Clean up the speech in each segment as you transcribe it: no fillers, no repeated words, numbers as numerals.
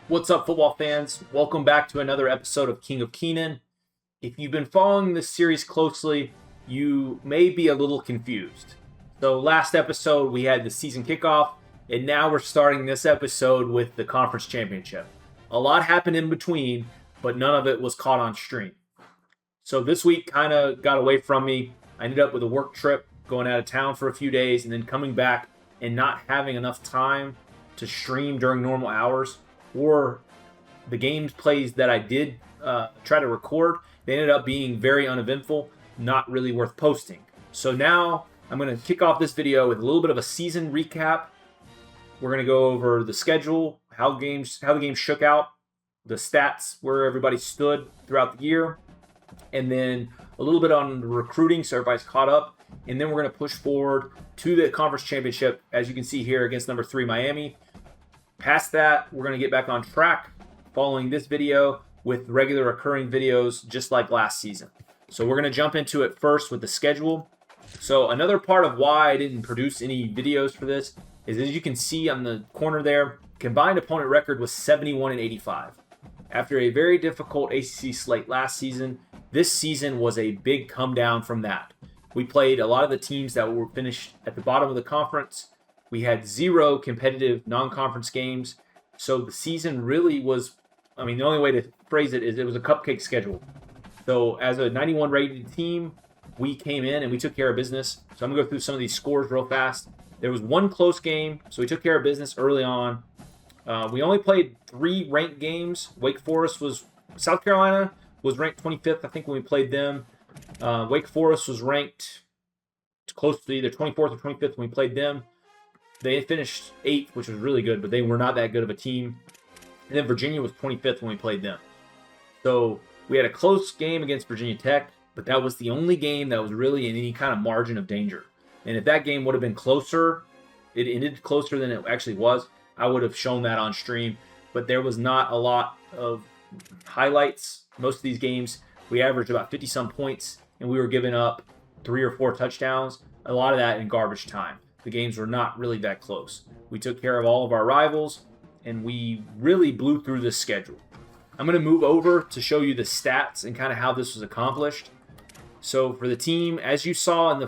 What's up, football fans? Welcome back to another episode of King of Keenan. If you've been following this series closely, you may be a little confused. So last episode, we had the season kickoff, and now we're starting this episode with the conference championship. A lot happened in between, but none of it was caught on stream. So this week kind of got away from me. I ended up with a work trip, going out of town for a few days, and then coming back and not having enough time to stream during normal hours. Or the games plays that I did try to record, they ended up being very uneventful, not really worth posting. So now I'm going to kick off this video with a little bit of a season recap. We're going to go over the schedule, how the games shook out, the stats, where everybody stood throughout the year, and then a little bit on recruiting so everybody's caught up. And then we're going to push forward to the conference championship, as you can see here, against number 3 Miami. Past that, we're going to get back on track following this video with regular recurring videos just like last season. So we're going to jump into it first with the schedule. So another part of why I didn't produce any videos for this is, as you can see on the corner there, combined opponent record was 71-85. After a very difficult ACC slate last season, this season was a big come down from that. We played a lot of the teams that were finished at the bottom of the conference. We had 0 competitive non-conference games. So the season really was, the only way to phrase it is it was a cupcake schedule. So as a 91 rated team, we came in and we took care of business. So I'm going to go through some of these scores real fast. There was one close game, so we took care of business early on. We only played 3 ranked games. South Carolina was ranked 25th, I think, when we played them. Wake Forest was ranked close to either 24th or 25th when we played them. They finished 8th, which was really good, but they were not that good of a team. And then Virginia was 25th when we played them. So we had a close game against Virginia Tech, but that was the only game that was really in any kind of margin of danger. And if that game would have been closer, it ended closer than it actually was, I would have shown that on stream. But there was not a lot of highlights. Most of these games, we averaged about 50-some points, and we were giving up 3 or 4 touchdowns, a lot of that in garbage time. The games were not really that close. We took care of all of our rivals, and we really blew through this schedule. I'm going to move over to show you the stats and kind of how this was accomplished. So for the team, as you saw in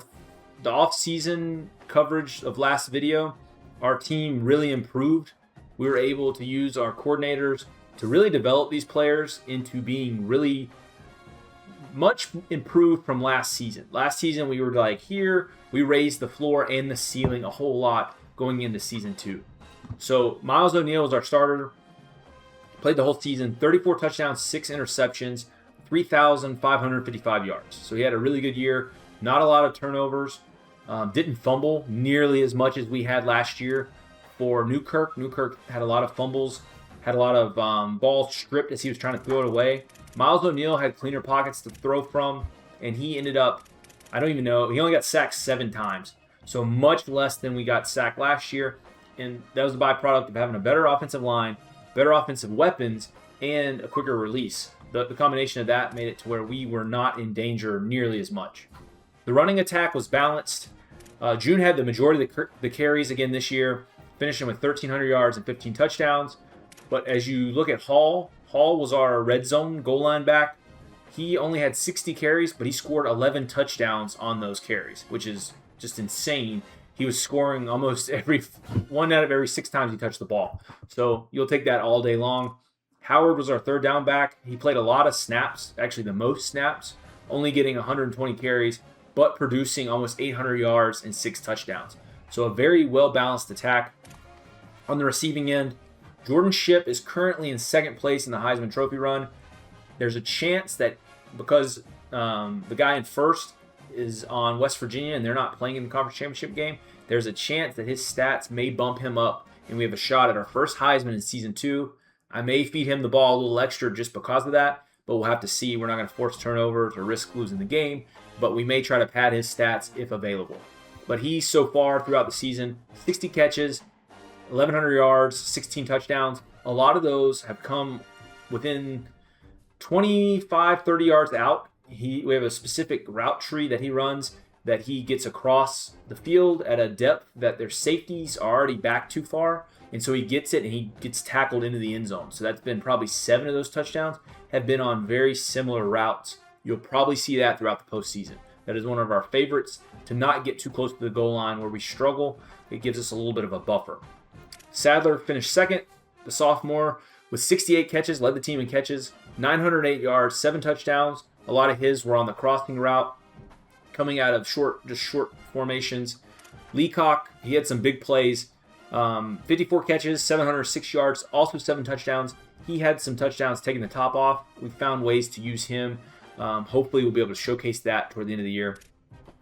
the off-season coverage of last video, our team really improved. We were able to use our coordinators to really develop these players into being really much improved from last season. Last season, we were like here. We raised the floor and the ceiling a whole lot going into season 2. So Miles O'Neal was our starter. Played the whole season, 34 touchdowns, 6 interceptions, 3,555 yards. So he had a really good year. Not a lot of turnovers. Didn't fumble nearly as much as we had last year for Newkirk. Newkirk had a lot of fumbles, had a lot of balls stripped as he was trying to throw it away. Miles O'Neal had cleaner pockets to throw from, and he ended up, I don't even know, he only got sacked 7 times. So much less than we got sacked last year, and that was a byproduct of having a better offensive line, better offensive weapons, and a quicker release. The combination of that made it to where we were not in danger nearly as much. The running attack was balanced. June had the majority of the carries again this year, finishing with 1,300 yards and 15 touchdowns. But as you look at Hall was our red zone goal line back. He only had 60 carries, but he scored 11 touchdowns on those carries, which is just insane. He was scoring almost every 1 out of every 6 times he touched the ball. So you'll take that all day long. Howard was our third down back. He played a lot of snaps, actually the most snaps, only getting 120 carries, but producing almost 800 yards and 6 touchdowns. So a very well-balanced attack. On the receiving end, Jordan Shipp is currently in 2nd place in the Heisman Trophy run. There's a chance that because the guy in 1st is on West Virginia and they're not playing in the conference championship game, there's a chance that his stats may bump him up and we have a shot at our first Heisman in season 2. I may feed him the ball a little extra just because of that, but we'll have to see. We're not going to force turnovers or risk losing the game, but we may try to pad his stats if available. But he's so far throughout the season, 60 catches, 1,100 yards, 16 touchdowns. A lot of those have come within 25, 30 yards out. We have a specific route tree that he runs that he gets across the field at a depth that their safeties are already back too far. And so he gets it and he gets tackled into the end zone. So that's been probably 7 of those touchdowns have been on very similar routes. You'll probably see that throughout the postseason. That is one of our favorites, to not get too close to the goal line where we struggle. It gives us a little bit of a buffer. Sadler finished second, the sophomore, with 68 catches, led the team in catches, 908 yards, 7 touchdowns. A lot of his were on the crossing route, coming out of short formations. Leacock, he had some big plays. 54 catches, 706 yards, also 7 touchdowns. He had some touchdowns taking the top off. We found ways to use him. Hopefully we'll be able to showcase that toward the end of the year.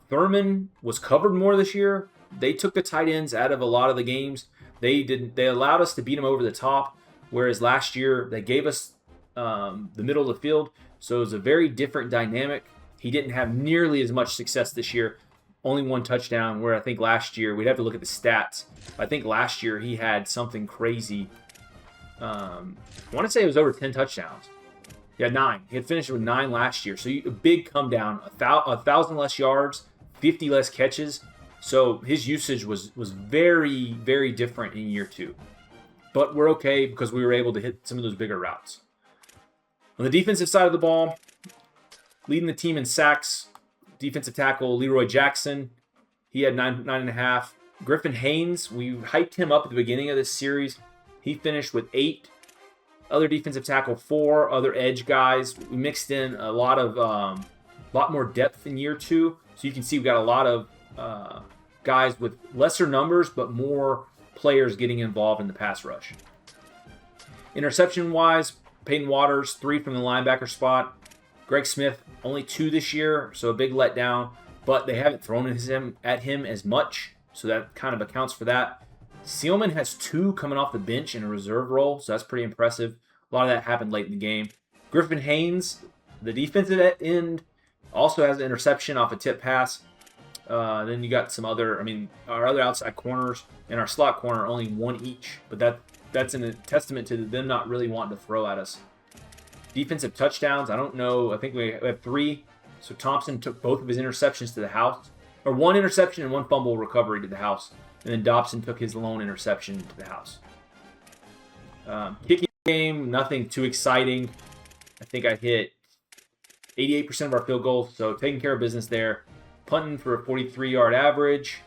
Thurman was covered more this year. They took the tight ends out of a lot of the games. They allowed us to beat them over the top, whereas last year they gave us the middle of the field. So it was a very different dynamic. He didn't have nearly as much success this year. Only 1 touchdown, where I think last year, we'd have to look at the stats. I think last year he had something crazy. I want to say it was over 10 touchdowns. Yeah, 9. He had finished with 9 last year. So a big come down, 1,000 less yards, 50 less catches. So his usage was very, very different in year 2. But we're okay because we were able to hit some of those bigger routes. On the defensive side of the ball, leading the team in sacks, defensive tackle Leroy Jackson. He had 9.5. Griffin Haynes, we hyped him up at the beginning of this series. He finished with 8. Other defensive tackle 4. Other edge guys. We mixed in a lot more depth in year 2. So you can see we've got a lot of guys with lesser numbers, but more players getting involved in the pass rush. Interception-wise, Peyton Waters, 3 from the linebacker spot. Greg Smith, only 2 this year, so a big letdown. But they haven't thrown at him as much, so that kind of accounts for that. Sealman has 2 coming off the bench in a reserve role, so that's pretty impressive. A lot of that happened late in the game. Griffin Haynes, the defensive end, also has an interception off a tip pass. Then you got some other, our other outside corners and our slot corner, only 1 each. But that's a testament to them not really wanting to throw at us. Defensive touchdowns, I don't know. I think we have 3. So Thompson took both of his interceptions to the house. Or 1 interception and 1 fumble recovery to the house. And then Dobson took his lone interception to the house. Kicking game, nothing too exciting. I think I hit 88% of our field goals, so taking care of business there. Punting for a 43-yard average.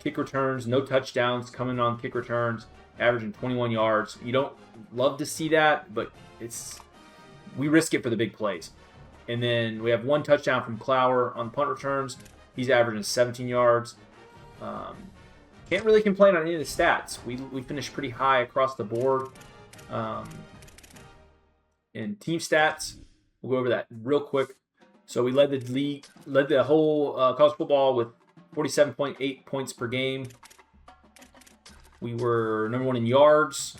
Kick returns, no touchdowns coming on kick returns, averaging 21 yards. You don't love to see that, but we risk it for the big plays. And then we have 1 touchdown from Clower on punt returns. He's averaging 17 yards. Can't really complain on any of the stats. We finished pretty high across the board. And team stats, we'll go over that real quick. So we led the whole college football with 47.8 points per game. We were number 1 in yards.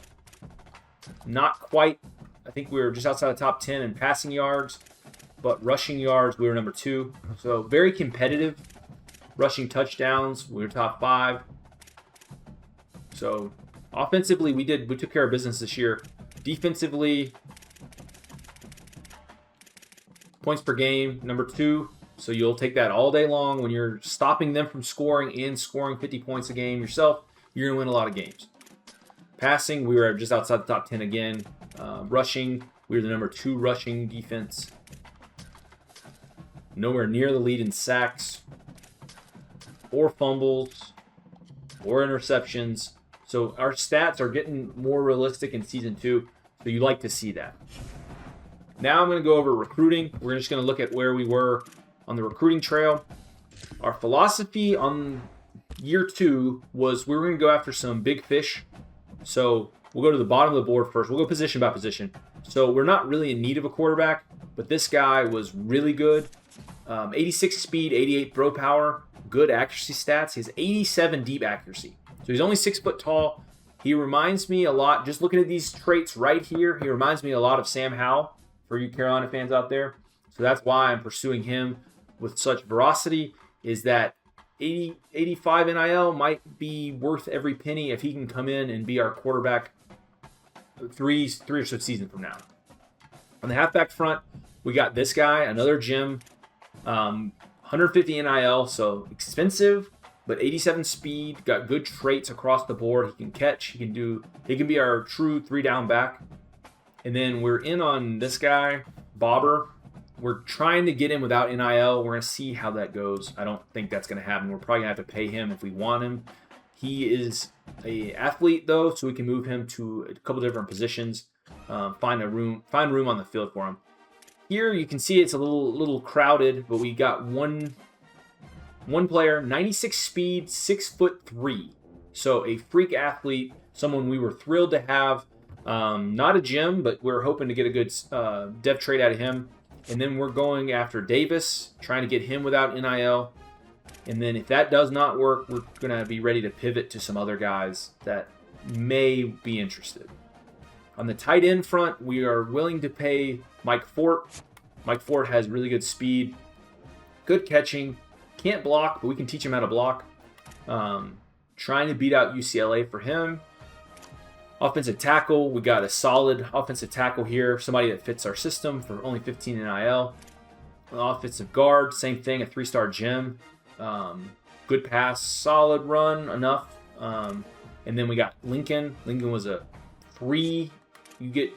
Not quite. I think we were just outside the top 10 in passing yards. But rushing yards, we were number 2. So very competitive. Rushing touchdowns, we were top 5. So offensively, we took care of business this year. Defensively, points per game, number 2. So you'll take that all day long. When you're stopping them from scoring and scoring 50 points a game yourself, you're going to win a lot of games. Passing, we were just outside the top 10 again. Rushing, we were the number 2 rushing defense. Nowhere near the lead in sacks, or fumbles, or interceptions. So our stats are getting more realistic in Season 2, so you like to see that. Now I'm going to go over recruiting. We're just going to look at where we were on the recruiting trail. Our philosophy on year 2 was we were going to go after some big fish. So we'll go to the bottom of the board first. We'll go position by position. So we're not really in need of a quarterback, but this guy was really good. 86 speed, 88 throw power, good accuracy stats. He has 87 deep accuracy. So he's only 6 foot tall. He reminds me a lot, just looking at these traits right here, he reminds me a lot of Sam Howell for you Carolina fans out there. So that's why I'm pursuing him with such veracity, is that 85 NIL might be worth every penny if he can come in and be our quarterback three or so seasons from now. On the halfback front, we got this guy, another Jim, 150 NIL, so expensive, but 87 speed, got good traits across the board. He can catch, he can be our true 3-down back. And then we're in on this guy, Bobber. We're trying to get him without NIL. We're going to see how that goes. I don't think that's going to happen. We're probably going to have to pay him if we want him. He is an athlete, though, so we can move him to a couple different positions, find room on the field for him. Here you can see it's a little crowded, but we got one player, 96 speed, 6'3". So a freak athlete, someone we were thrilled to have. Not a gem, but we're hoping to get a good dev trade out of him. And then we're going after Davis, trying to get him without NIL. And then if that does not work, we're going to be ready to pivot to some other guys that may be interested. On the tight end front, we are willing to pay Mike Fort. Mike Fort has really good speed, good catching, can't block, but we can teach him how to block. Trying to beat out UCLA for him. Offensive tackle, we got a solid offensive tackle here, somebody that fits our system for only 15 NIL. Offensive guard, same thing, a 3-star gem. Good pass, solid run, enough. And then we got Lincoln. Lincoln was a free.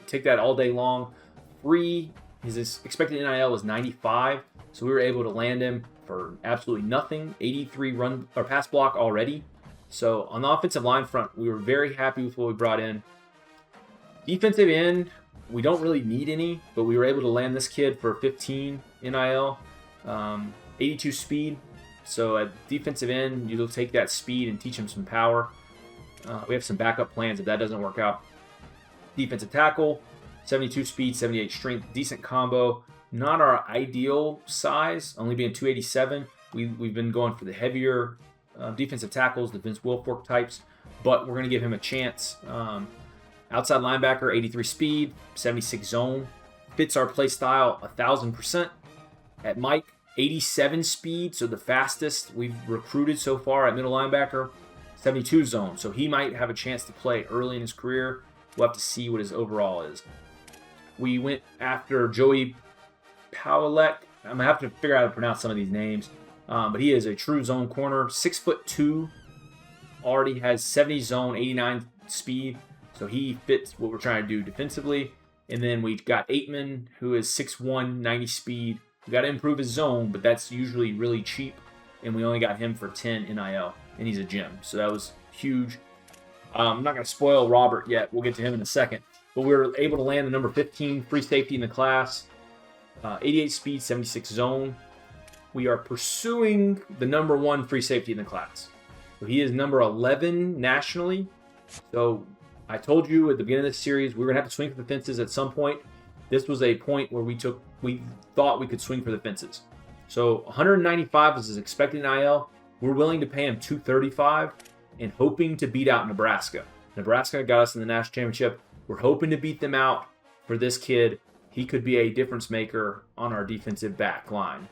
Take that all day long. Free. His expected NIL was 95, so we were able to land him for absolutely nothing. 83 run or pass block already. So on the offensive line front, we were very happy with what we brought in. Defensive end, we don't really need any, but we were able to land this kid for 15 NIL, 82 speed. So at defensive end, you'll take that speed and teach him some power. We have some backup plans if that doesn't work out. Defensive tackle, 72 speed, 78 strength, decent combo. Not our ideal size, only being 287. We've been going for the heavier defensive tackles, the Vince Wilfork types, but we're going to give him a chance. Outside linebacker, 83 speed, 76 zone. Fits our play style 1,000%. At Mike, 87 speed, so the fastest we've recruited so far at middle linebacker. 72 zone, so he might have a chance to play early in his career. We'll have to see what his overall is. We went after Joey Pawelek. I'm going to have to figure out how to pronounce some of these names. But he is a true zone corner, 6'2", already has 70 zone, 89 speed. So he fits what we're trying to do defensively. And then we've got Aitman, who is 6'1", 90 speed. We got to improve his zone, but that's usually really cheap. And we only got him for 10 NIL, and he's a gem. So that was huge. I'm not going to spoil Robert yet. We'll get to him in a second. But we were able to land the number 15 free safety in the class. 88 speed, 76 zone. We are pursuing the number 1 free safety in the class. So he is number 11 nationally. So I told you at the beginning of this series, we were going to have to swing for the fences at some point. This was a point where we thought we could swing for the fences. So 195 was his expected NIL. We're willing to pay him 235 and hoping to beat out Nebraska. Nebraska got us in the national championship. We're hoping to beat them out for this kid. He could be a difference maker on our defensive back line.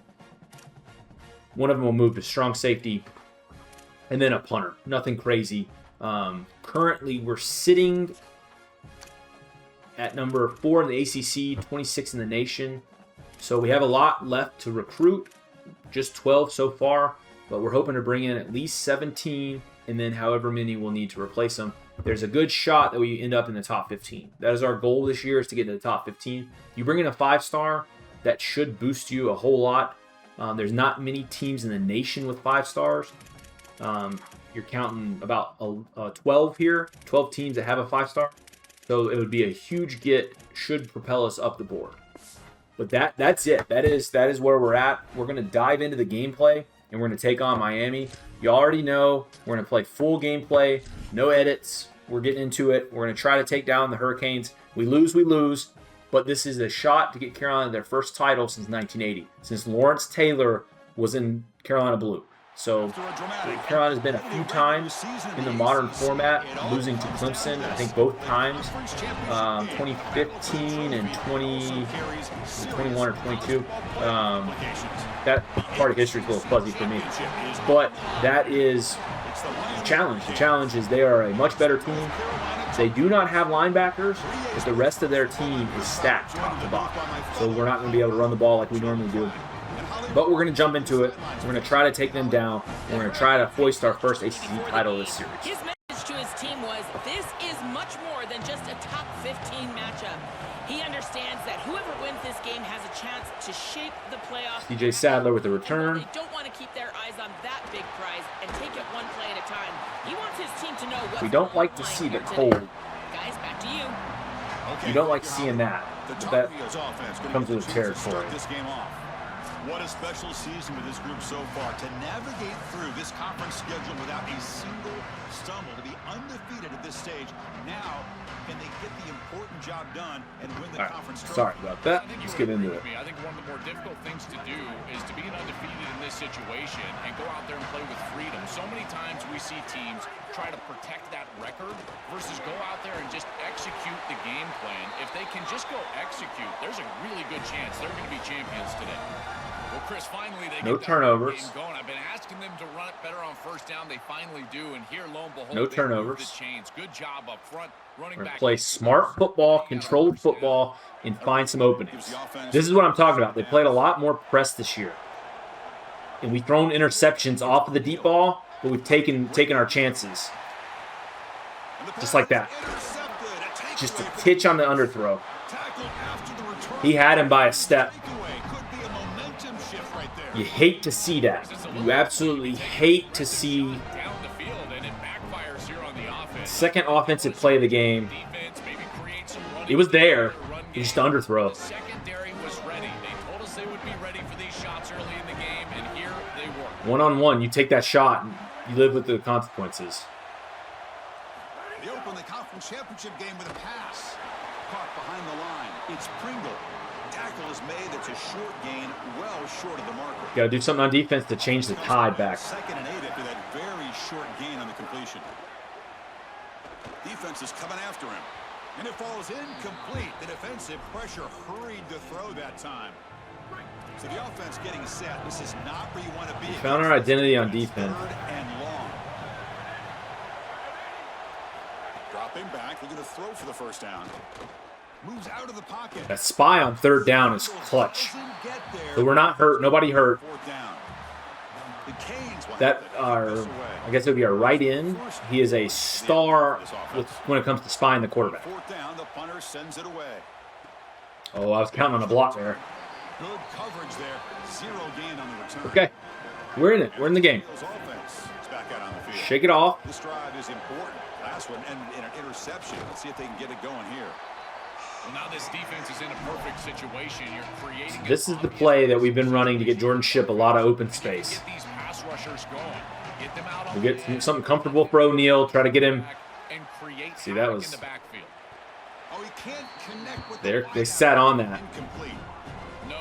One of them will move to strong safety, and then a punter. Nothing crazy. Currently, we're sitting at number 4 in the ACC, 26 in the nation. So we have a lot left to recruit, just 12 so far, but we're hoping to bring in at least 17, and then however many we'll need to replace them. There's a good shot that we end up in the top 15. That is our goal this year, is to get to the top 15. You bring in a 5-star, that should boost you a whole lot. There's not many teams in the nation with 5 stars. You're counting about 12 here, 12 teams that have a 5-star. So it would be a huge get, should propel us up the board. But that's it. That is where we're at. We're going to dive into the gameplay, and we're going to take on Miami. You already know we're going to play full gameplay, no edits. We're getting into it. We're going to try to take down the Hurricanes. We lose. But this is a shot to get Carolina their first title since 1980, since Lawrence Taylor was in Carolina Blue. So Carolina's been a few times in the modern format, losing to Clemson, I think both times, 2015 and 2021 or 22. That part of history is a little fuzzy for me. But that is the challenge. The challenge is they are a much better team. They do not have linebackers, but the rest of their team is stacked top to bottom. So we're not going to be able to run the ball like we normally do. But we're going to jump into it. We're going to try to take them down. We're going to try to hoist our first ACC title this series. His message to his team was, this is much more than just a top 15 matchup. He understands that whoever wins this game has a chance to shape the playoffs. DJ Sadler with the return. They don't want to keep their eyes on that big prize and take it one play at a time. He wants his team to know what we don't like to see the cold. Guys, back to you. You don't like seeing that. That comes with the territory. What a special season with this group so far. To navigate through this conference schedule without a single stumble, to be undefeated at this stage. Now, can they get the important job done and win the conference trophy? Sorry about that. Let's get into it. I think one of the more difficult things to do is to be undefeated in this situation and go out there and play with freedom. So many times we see teams try to protect that record versus go out there and just execute the game plan. If they can just go execute, there's a really good chance they're going to be champions today. Well, Chris, finally they no turnovers. I've been asking them to run it better on first down. They finally do, and here, lo and behold, no turnovers. The chains. Good job up front. We're going to play smart football, controlled football, and find some openings. This is what I'm talking about. They played a lot more press this year. And we've thrown interceptions off of the deep ball, but we've taken our chances. Just like that. Just a titch on the underthrow. He had him by a step. You hate to see that. You absolutely hate to see second offensive play of the game. It was there. It just underthrow. One-on-one, you take that shot and you live with the consequences. They open the conference championship game with a pass. Caught behind the line. It's Pringle. Tackle is made. That's a short gain, well short of the marker. Got to do something on defense to change the tide back. 2nd and 8 after that very short gain on the completion. Defense is coming after him. And it falls incomplete. The defensive pressure hurried to throw that time. So the offense getting set. This is not where you want to be. We found our identity on defense. 3rd and long. Dropping back. Looking to throw for the first down. Moves out of the pocket. That spy on 3rd down is clutch. But we're not hurt. Nobody hurt. That I guess it would be our right end. He is a star when it comes to spying the quarterback. Oh, I was counting on a block there. Good coverage there. 0 gain on the return. Okay. We're in it. We're in the game. Shake it off. This drive is important. Last one ended in an interception. Let's see if they can get it going here. Well, now this defense is in a perfect situation. You're creating. This is the play that we've been running to get Jordan Shipp a lot of open space. Get these pass rushers going. Get them out. We'll get something comfortable for O'Neal. Try to get him. See, that was. Oh, he can't connect with there. They sat on that. No.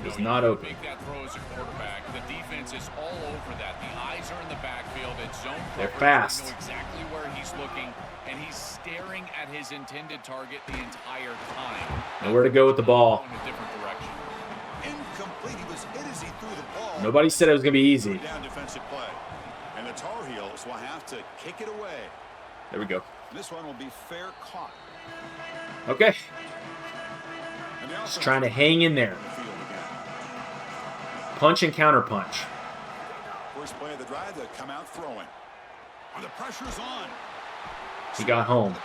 It's not open. Make that throw as a quarterback. The defense is all over that. The eyes are in the backfield. It's zone coverage. They're fast. They know exactly where he's looking, and he's staring at his intended target the entire time. Nowhere to go with the ball. In a different direction. Incomplete. He was hit as he threw the ball. Nobody said it was going to be easy. Down defensive play. And the Tar Heels will have to kick it away. There we go. This one will be fair caught. Okay. Just trying to hang in there. Punch and counter punch. First play of the drive, they come out throwing. The pressure's on. He got home.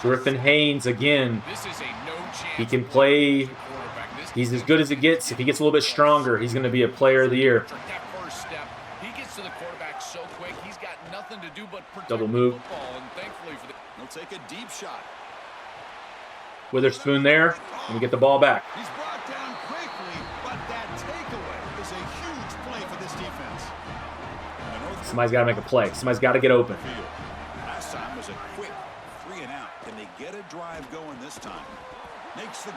Griffin Haynes again. He can play. He's as good as it gets. If he gets a little bit stronger, he's going to be a player of the year. Double move. He'll take a deep shot. Witherspoon there, and we get the ball back. He's brought down quickly, but that takeaway is a huge play for this defense. Somebody's got to make a play. Somebody's got to get open. Last time was a quick 3 and out. Can they get a drive going this time?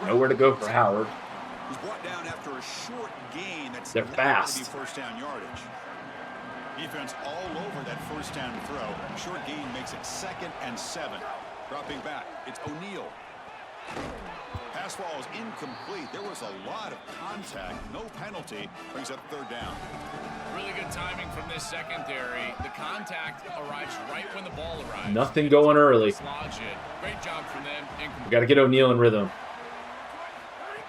Nowhere to go for Howard. He's brought down after a short gain. They're fast. First down yardage. Defense all over that first down throw. Short gain makes it 2nd and 7. Dropping back, it's O'Neal. Pass ball is incomplete. There was a lot of contact. No penalty. Brings up 3rd down. Really good timing from this secondary. The contact arrives right when the ball arrives. Nothing going early. Great job from them. We got to get O'Neal in rhythm.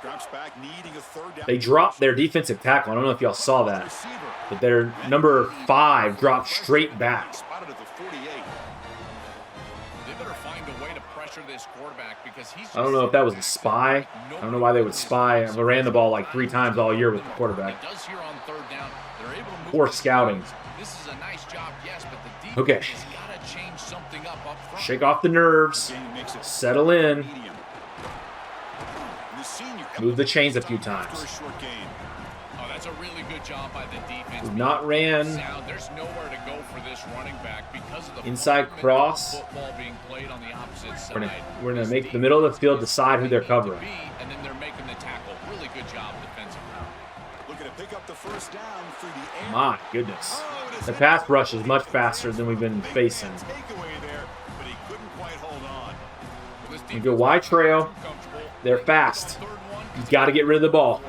Drops back, needing a third down. They dropped their defensive tackle. I don't know if y'all saw that. But their number 5 dropped straight back. Spotted at the 48. They better find a way to pressure this quarterback because he's I don't know if that was a spy. I don't know why they would spy. I ran the ball like 3 times all year with the quarterback. Does here on third down. They're able to move Poor scouting. This is a nice job, yes, but the defense Okay. has got to change something up front. Shake off the nerves. Settle in. Move the chains a few times. Oh, that's a really good job by the defense. We've not ran. There's nowhere to go for this running back because of the Inside cross. football being played on the opposite side. We're gonna make the middle of the field decide who they're covering. And then they're making the tackle. Really good job defensively. Looking to pick up the first down through the air. My goodness. The pass rush is much faster than we've been facing. Takeaway there, but he couldn't quite hold on. We go wide trail. They're fast. You got to get rid of the ball.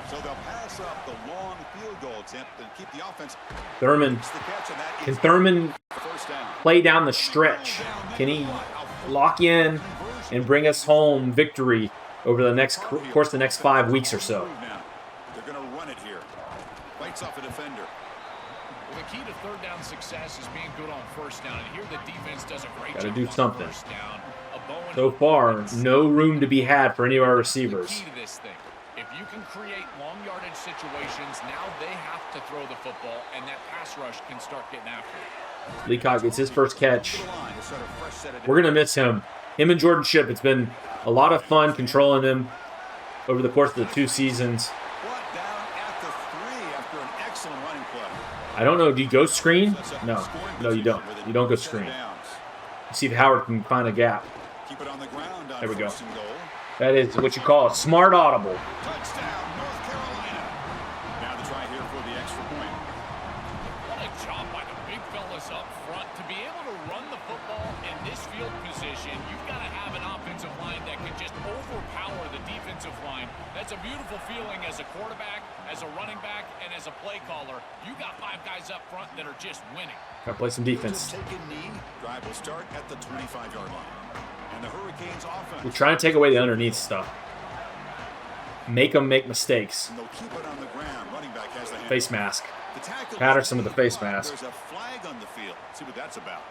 So they'll pass up the long field goal attempt and keep the offense. Thurman. The catch, and that Can is Thurman first down. play down the stretch? Can he lock in and bring us home victory over the next course of the next 5 weeks or so? Now, they're going to run it here. Fights off a defender. Well, the key to third down success is being good on first down. And here the defense does a great Gotta job do on something. first down. So far, no room to be had for any of our receivers. The key to this thing, if you can create long yardage situations, now they have to throw the football, and that pass rush can start getting after it. Leacock gets his first catch. To the line to start a fresh set of We're going to miss him. Him and Jordan Shipp, it's been a lot of fun controlling them over the course of the 2 seasons. brought down at the 3 after an excellent running play. I don't know. Do you go screen? Sets up No. the scoring No, you don't. position with You don't go a set of screen. downs. See if Howard can find a gap. Keep it on the ground on There we go. first and goal. That is what you call a smart audible. Touchdown, North Carolina. Now the try here for the extra point. What a job by the big fellas up front. To be able to run the football in this field position, you've got to have an offensive line that can just overpower the defensive line. That's a beautiful feeling as a quarterback, as a running back, and as a play caller. You got 5 guys up front that are just winning. Gotta play some defense. Just take a knee. Drive will start at the 25-yard line. And the Hurricanes offense. We're trying to take away the underneath stuff. Make them make mistakes. And they'll keep it on the ground. Running back has the hand. Face mask. The tackle Patterson is with the face made. mask. There's a flag on the field. Let's see what that's about.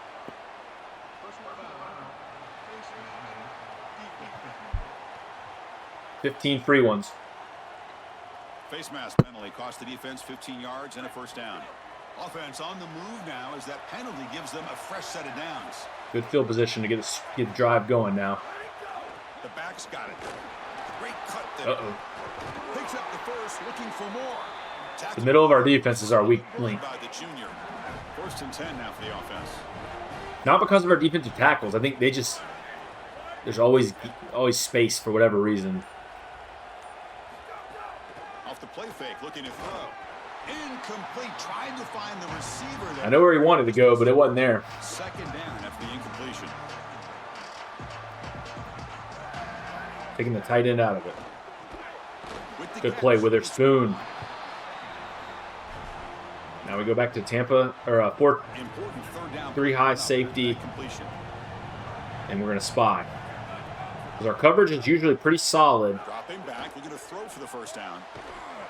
15 free ones. Face mask penalty cost the defense 15 yards and a first down. Offense on the move now as that penalty gives them a fresh set of downs. Good field position to get the drive going now. The back's got it. Great cut there. Uh-oh. Picks up the first, looking for more. The middle of our defense is our weak link. By the junior. First and 10 now for the offense. Not because of our defensive tackles. I think there's always space for whatever reason. Off the play fake, looking to throw. Incomplete, trying to find the receiver there. I know where he wanted to go, but it wasn't there. Second down after the incompletion. Taking the tight end out of it. With the Good catch. play, Witherspoon. Now we go back to Tampa, or Important third down. 3 high safety, Completion. and we're going to spy. Because our coverage is usually pretty solid. Dropping back, looking to throw for the first down.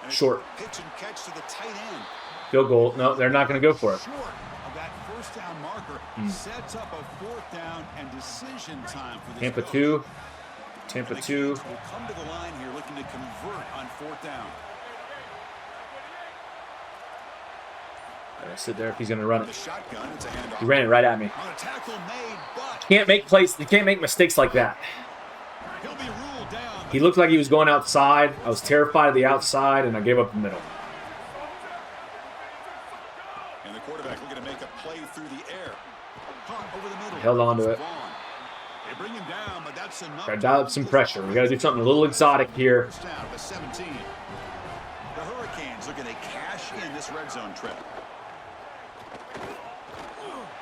And it's Short. a pitch and catch to the tight end. Field goal. No, they're not going to go for it. Short of that first down marker. Sets up a 4th down and decision time for this Tampa coach. 2. And Tampa the 2. Canes will come to the line here looking to convert on 4th down. Gotta sit there if he's going to run The it. shotgun, it's a handoff. He ran it right at me. On a tackle made, but Can't make plays. You can't make mistakes like that. he'll be ruled down. He looked like he was going outside. I was terrified of the outside, and I gave up the middle. And the quarterback looking to make a play through the air. Hunt over the middle. Held on to it. Vaughn. They bring him down, but that's enough. Gotta dial up some pressure. We gotta do something a little exotic here. First down, the 17. The Hurricanes looking to cash in this red zone trip.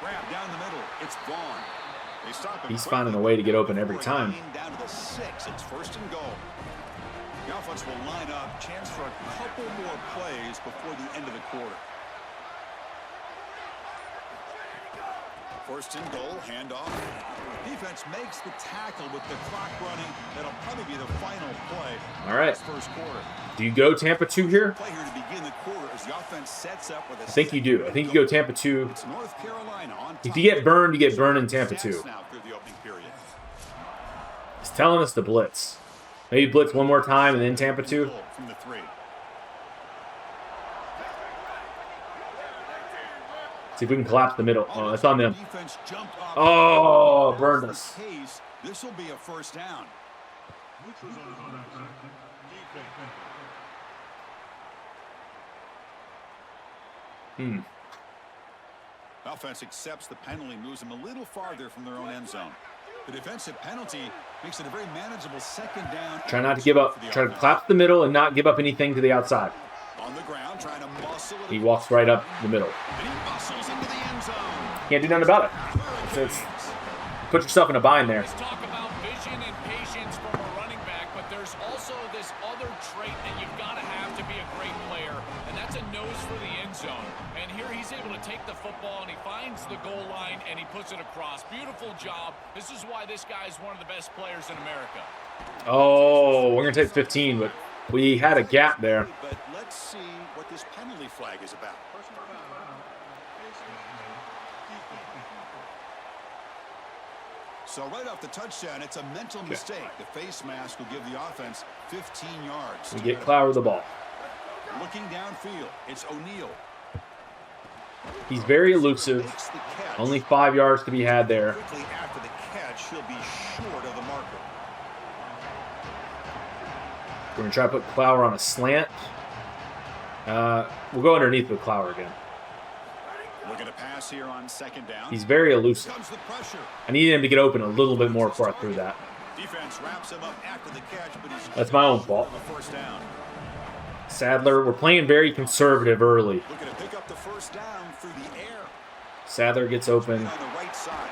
Grab down the middle. It's Vaughn. They stop him He's quickly. finding a way to get open every time. Down to the 6. It's first and goal. The offense will line up. Chance for a couple more plays before the end of the quarter. First and goal, handoff. Defense makes the tackle with the clock running. That'll probably be the final play. All right. First quarter. Do you go Tampa 2 here? Play here to begin the quarter as the offense sets up with a I think you do. I think you go Tampa 2. It's North Carolina on top. If you get burned in Tampa 2. Now through the opening period. He's telling us to blitz. Maybe blitz one more time and then Tampa 2. From the 3. See if we can collapse the middle. Oh, that's on them. Oh, burned us. This will be a first down. Offense accepts the penalty, moves them a little farther from their own end zone. The defensive penalty makes it a very manageable second down. Try not to give up. Try to collapse the middle and not give up anything to the outside. On the ground, trying to muscle it. He walks right up the middle. And he muscles into the end zone. Can't do nothing about it. It's put yourself in a bind there. Let's talk about vision and patience from a running back, but there's also this other trait that you've got to have to be a great player, and that's a nose for the end zone. And here he's able to take the football, and he finds the goal line, and he puts it across. Beautiful job. This is why this guy is one of the best players in America. Oh, we're going to take 15, but we had a gap there. But let's see what this penalty flag is about. So right off the touchdown, it's a mental mistake. The face mask will give the offense 15 yards. We get Clower the ball. Looking downfield, it's O'Neal. He's very elusive. Only 5 yards to be had there. Quickly after the catch, he'll be short of the marker. We're going to try to put Clower on a slant. We'll go underneath with Clower again. Looking to pass here on second down. He's very elusive. Comes the pressure. I needed him to get open a little bit more before I threw that. Defense wraps him up after the catch, but he's That's my own fault. the first down. Sadler, we're playing very conservative early. Looking to pick up the first down through the air. Sadler gets open. On the right side.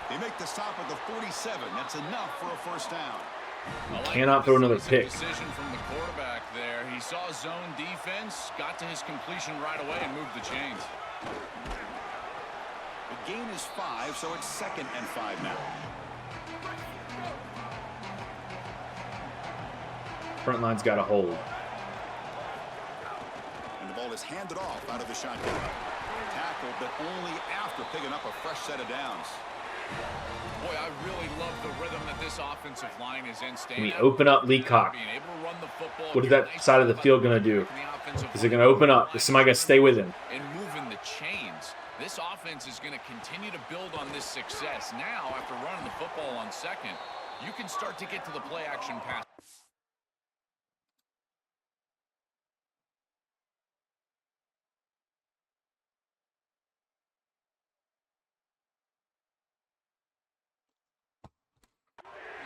They make the stop at the 47. That's enough for a first down. Cannot throw another pick. Decision from the quarterback there. He saw zone defense, got to his completion right away, and moved the chains. The gain is 5, so it's 2nd and 5 now. Front line's got a hold. And the ball is handed off out of the shotgun. Tackled, but only after picking up a fresh set of downs. Boy, I really love the rhythm that this offensive line is in. Can we open up Leacock? What is that side of the field going to do? Is it going to open up? Is somebody going to stay with him? And moving the chains. This offense is going to continue to build on this success. Now, after running the football on second, you can start to get to the play action pass.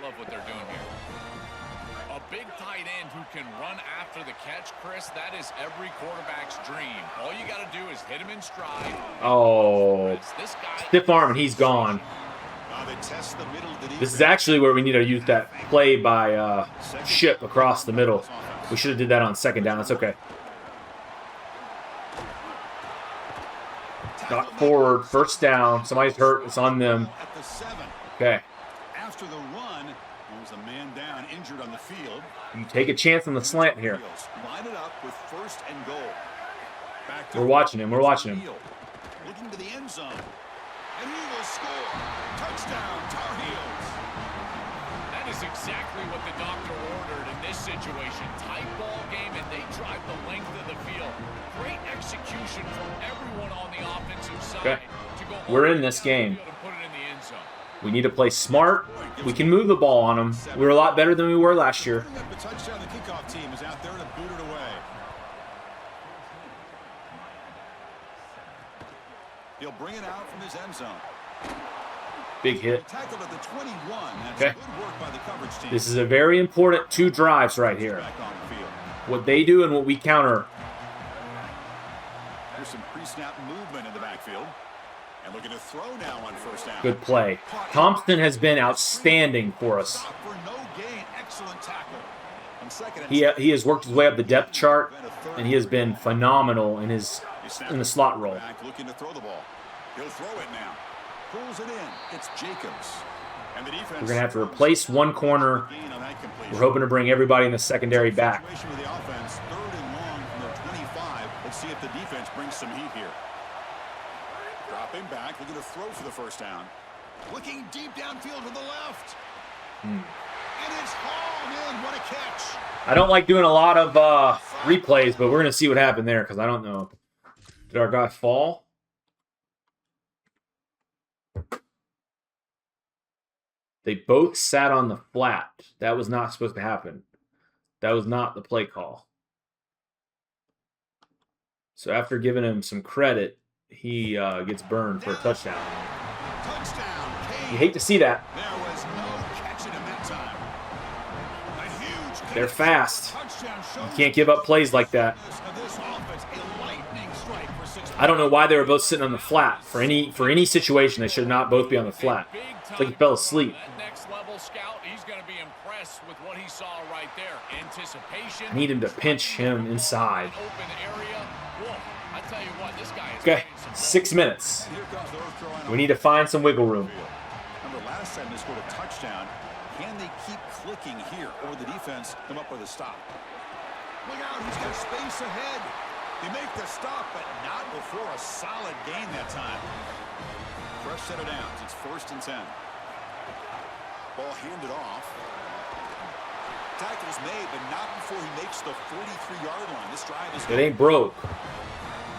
Love what they're doing here. A big tight end who can run after the catch, Chris, that is every quarterback's dream. All you got to do is hit him in stride. Oh, stiff arm and he's gone. This is actually where we need to use that play by Ship across the middle. We should have did that on second down. That's okay. Got forward, first down. Somebody's hurt. It's on them. Okay. After the run, there was a man down, injured on the field. You take a chance on the slant here. Line it up with 1st and goal. We're watching him. We're watching him. Looking to the end zone. And he will score. Touchdown, Tar Heels. That is exactly what the doctor ordered in this situation. Tight ball game, and they drive the length of the field. Great execution from everyone on the offensive side. Okay. We're in this game. Put it in the end zone. We need to play smart. We can move the ball on them. We're a lot better than we were last year. The touchdown, the kickoff team is out there to boot it away. He'll bring it out from his end zone. Big hit. Tackled at the 21. That's Okay. good work by the coverage team. This is a very important 2 drives right here. Back on the field. What they do and what we counter. There's some pre-snap movement in the backfield. And looking to throw now on first down. Good play. Thompson has been outstanding for us. For no gain. Excellent tackle. On second and He has worked his way up the depth chart, and he has been phenomenal in the slot role. Back looking to throw the ball. He'll throw it now. Pulls it in. It's Jacobs. And the defense, we're going to have to replace one corner. We're hoping to bring everybody in the secondary back. With the offense, 3rd and long from their 25. Let's see if the defense brings some heat here. Dropping back, looking to throw for the first down. Looking deep downfield to the left. And it's hauled in. What a catch. I don't like doing a lot of replays, but we're going to see what happened there because I don't know. Did our guy fall? They both sat on the flat. That was not supposed to happen. That was not the play call. So after giving him some credit, he gets burned for a touchdown. You hate to see that. There was no catching him that time. A huge They're fast. You can't give up plays like that. I don't know why they were both sitting on the flat. For any situation, they should not both be on the flat. It's like he fell asleep. Next level scout, he's going to be impressed with what he saw right there. Anticipation. I need him to pinch him inside. Open area. Whoa, I tell you what, this guy is Okay, 6 minutes. We need to find some wiggle room. Remember last time they scored a touchdown. Can they keep clicking here, or the defense come up with a stop? Look out, he's got space ahead. They make the stop, but not before a solid gain that time. Fresh set of downs. It's 1st and 10. Ball handed off. Tackle is made, but not before he makes the 43-yard line. This drive is It ain't broke.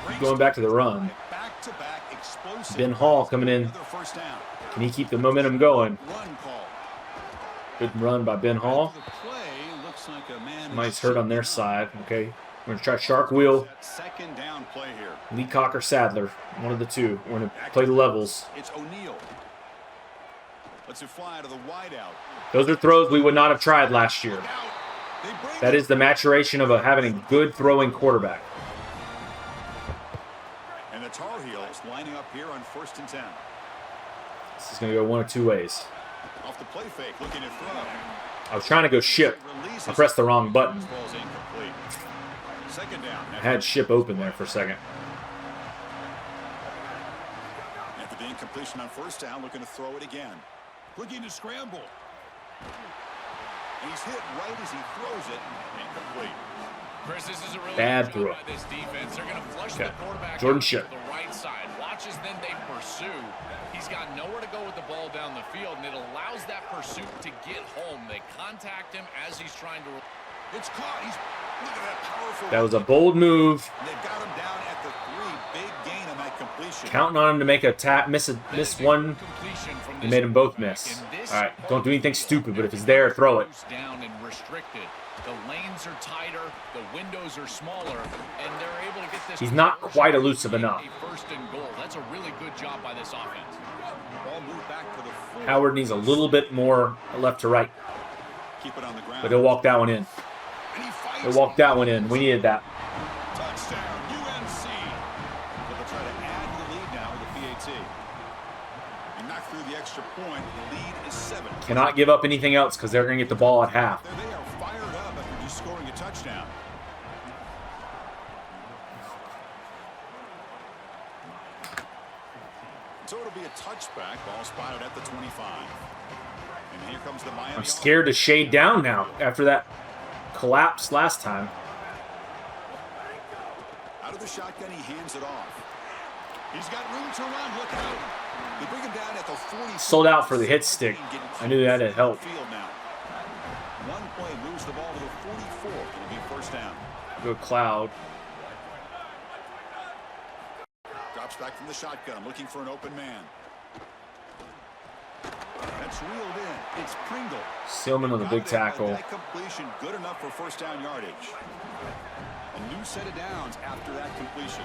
Keep going back to the run. Back-to-back explosive. Ben Hall coming in. Another first down. Can he keep the momentum going? Run call. Good run by Ben Hall. The play looks like a man Somebody's hurt on their side. Okay. We're going to try shark wheel. 2nd down play here. Leacock or Sadler. One of the two. We're going to play the levels. It's O'Neal. Let's it fly to the wide out. Those are throws we would not have tried last year. That is the maturation of having a good throwing quarterback. And the Tar Heels lining up here on 1st and 10. This is going to go one of two ways. Off the play fake, looking to throw. I was trying to go ship. I pressed the wrong button. Ball's incomplete. 2nd down. I had ship open there for a second. After the incompletion on 1st down, looking to throw it again. Looking to scramble. And he's hit right as he throws it. Incomplete. Chris, this is a really Bad good throw. job by this defense. They're going to flush the quarterback Jordan out Ship. to the right side. Watches, then they pursue. He's got nowhere to go with the ball down the field, and it allows that pursuit to get home. They contact him as he's trying to. It's caught. Look at that powerful. That was a bold move. They've got him down at the 3. Big gain on that completion. Counting on him to make a miss one. He made them both miss. All right, don't do anything stupid, but if it's there, throw it. Down and restricted. The lanes are tighter, the windows are smaller, and they're able to get this. He's not quite elusive enough. A 1st and goal. That's a really good job by this offense. Ball moved back to the 4. Howard needs a little bit more left to right, Keep it on the ground. but he'll walk that one in. And he fights. He'll walk that one in. We needed that. Touchdown, UNC. But they'll try to add to the lead now with the PAT. And knock through the extra point. The lead is 7. Cannot give up anything else because they're going to get the ball at half. There they are, fired up after just scoring a touchdown. So it'll be a touchback. Ball spotted at the 25. And here comes the Miami. I'm scared to shade down now after that collapse last time. Out of the shotgun, he hands it off. He's got room to run. Look out. They bring him down at the 40. Sold out for the hit stick. I knew that had helped. One play moves the ball to the 44. It'll be 1st down. Good Cloud. Drops back from the shotgun, looking for an open man. That's reeled in. It's Pringle. Sealman with a big tackle. That completion good enough for 1st down yardage. A new set of downs after that completion.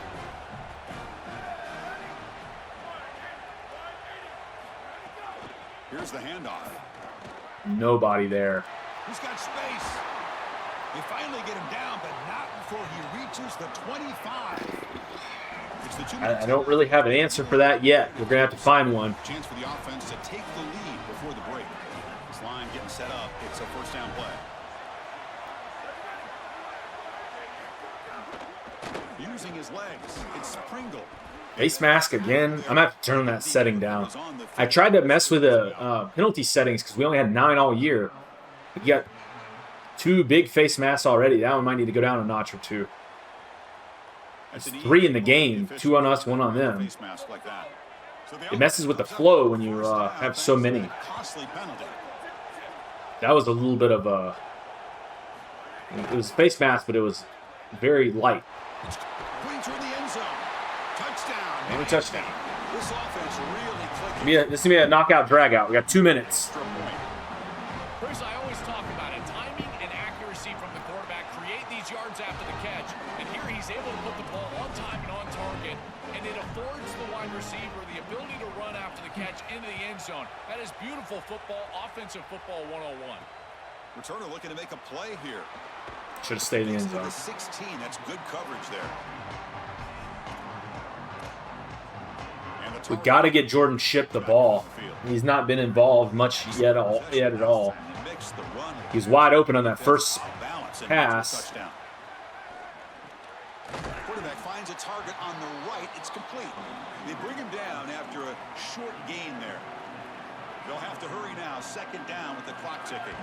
Here's the handoff. Nobody there. He's got space. They finally get him down, but not before he reaches the 25. It's the I don't really have an answer for that yet. We're going to have to find one. Chance for the offense to take the lead before the break. This line getting set up. It's a 1st down play. Using his legs, it's Pringle. Face mask again. I'm going to have to turn that setting down. I tried to mess with the penalty settings because we only had 9 all year. We got 2 big face masks already. That one might need to go down a notch or 2. There's 3 in the game. 2 on us, 1 on them. It messes with the flow when you have so many. That was a little bit of a... It was face mask, but it was very light. And a touchdown. This is going to be a knockout drag-out. We got 2 minutes. Chris, I always talk about it. Timing and accuracy from the quarterback create these yards after the catch. And here he's able to put the ball on time and on target. And it affords the wide receiver the ability to run after the catch into the end zone. That is beautiful football, offensive football 101. Returner looking to make a play here. Should have stayed in the end zone. 16, that's good coverage there. We got to get Jordan Shipp the ball. He's not been involved much yet at all. He's wide open on that first pass. Quarterback finds a target on the right. It's complete. They bring him down after a short gain there. They'll have to hurry now. 2nd down with the clock ticking.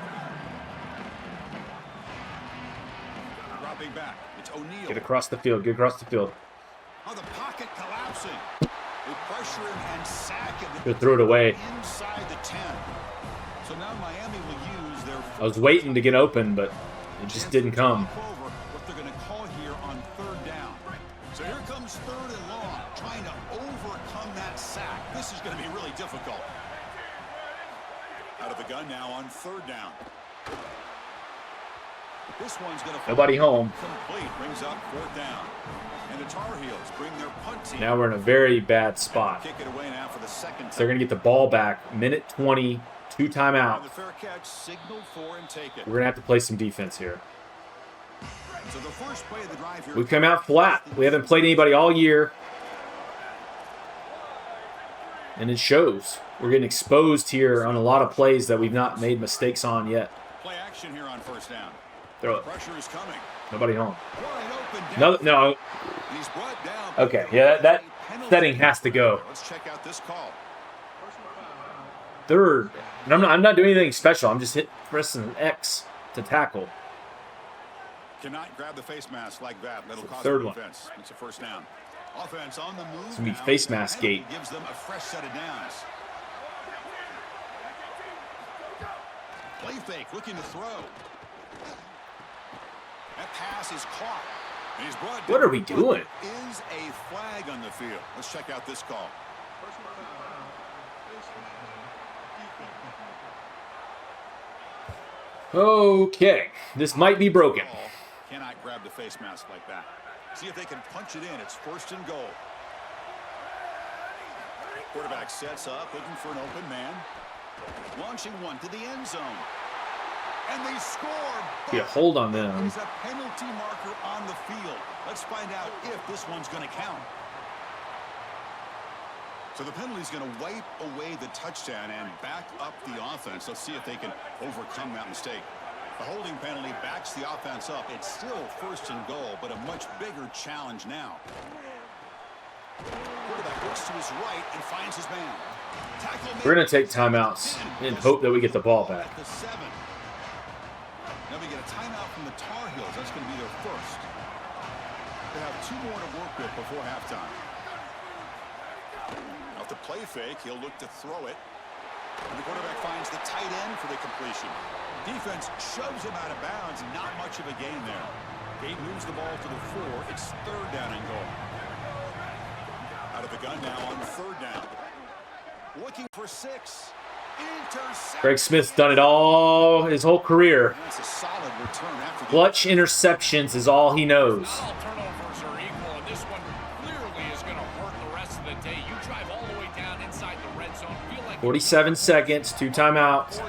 Dropping back. It's O'Neal. Get across the field. Get across the field. Oh, the pocket collapsing. They pressure him and sack him. They threw it away. Inside the 10. So now Miami will use their... I was waiting to get open, but it just didn't come. What they're going to call here on 3rd down. So here comes 3rd and long, trying to overcome that sack. This is going to be really difficult. Out of the gun now on 3rd down. This one's going to... Nobody home. Complete. Brings up 4th down. And the Tar Heels bring their punt team. Now we're in a very bad spot. Kick it away now for the 2nd. So they're going to get the ball back. Minute 20, 2 timeouts. The fair catch, signal for and take it. We're going to have to play some defense here. So the first play of the drive here. We've come out flat. We haven't played anybody all year. And it shows. We're getting exposed here on a lot of plays that we've not made mistakes on yet. Play action here on 1st down. Throw it. Pressure is coming. Nobody home. No. Okay, yeah, that setting has to go. Let's check out this call. 3rd. And I'm not doing anything special. I'm just pressing an X to tackle. Cannot grab the face mask like that. That'll cause 3rd one. defense. It's a 1st down. Offense on the move. It's going to be face mask gate. Gives them a fresh set of downs. Play fake, looking to throw. That pass is caught. And he's brought down. What are we doing? Is a flag on the field. Let's check out this call. Okay, this might be broken. Cannot grab the face mask like that. See if they can punch it in. It's 1st and goal. Quarterback sets up, looking for an open man. Launching one to the end zone. And they score. Get a hold on them. There's a penalty marker on the field. Let's find out if this one's going to count. So the penalty's going to wipe away the touchdown and back up the offense. Let's see if they can overcome that mistake. The holding penalty backs the offense up. It's still 1st and goal, but a much bigger challenge now. Quarterback looks to his right and finds his man. We're going to take timeouts and hope that we get the ball back. Now we get a timeout from the Tar Heels. That's going to be their 1st. They have 2 more to work with before halftime. Off the play fake, he'll look to throw it. And the quarterback finds the tight end for the completion. Defense shoves him out of bounds. Not much of a gain there. Gate moves the ball to the 4. It's 3rd down and goal. Out of the gun now on 3rd down. Looking for 6. Greg Smith's done it all his whole career. That's a solid return after the Clutch interceptions is all he knows. All turnovers are equal, and this one clearly is going to hurt the rest of the day. You drive all the way down inside the red zone. Feel like 47 seconds, 2 timeouts,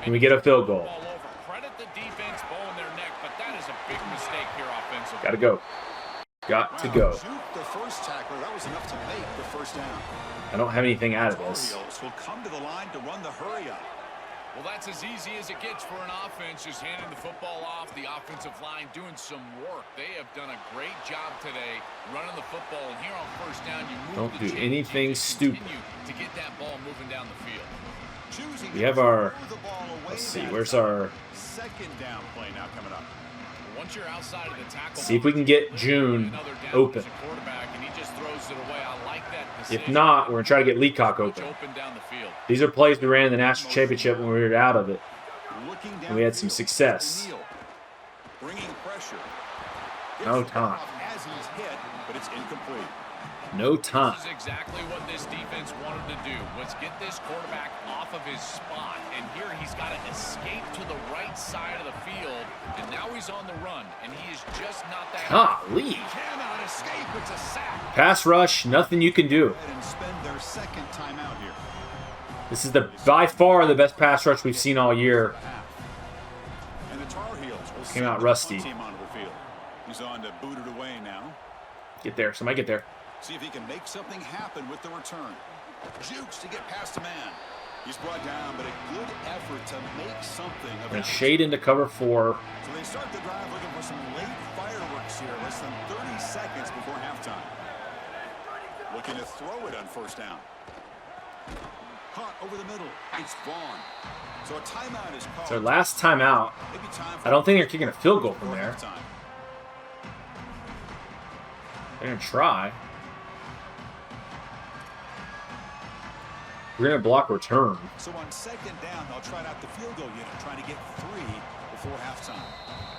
and we get a field goal. Credit the defense, bow in their neck, but that is a big mistake here offensively. Got to go. Got to go. Shoot the first tackler. That was enough to make the 1st down. I don't have anything out of this. Will come to the line to run the hurry up. Well, that's as easy as it gets for an offense, just handing the football off. The offensive line doing some work. They have done a great job today running the football. And here on first down, you move Don't do anything stupid. to get that ball moving down the field. We have our, let's see, where's our second down play now coming up? Once you're outside of the tackle, see if we can get June open. And he just throws it away. I like that If decision. not, we're going to try to get Leacock open. Down the field. These are plays we ran in the National Championship when we were out of it. And we had some success. Bringing pressure. No time. As he's hit, but it's incomplete. No time. This is exactly what this defense wanted to do, was get this quarterback off of his spot. And here he's got to escape to the right side of the field. And now he's on the run. And he is just not that. Golly. Cannot escape. It's a sack. Pass rush, nothing you can do. And spend their second timeout here. This is by far the best pass rush we've seen all year. And the Tar Heels will Came out send the rusty. team onto the field. He's on to boot it away now. Get there. Somebody get there. See if he can make something happen with the return. Jukes to get past a man. He's brought down, but a good effort to make something of And it. shade into cover 4. So they start the drive looking for some late fireworks here. Less than 30 seconds before halftime. Looking to throw it on first down. Caught over the middle. It's Vaughn. So a timeout is called. It's our last timeout. Maybe time for I don't think they're kicking a field goal from there. halftime. They're going to try. We're going to block return. So on second down, they'll try out the field goal unit, trying to get 3 before halftime.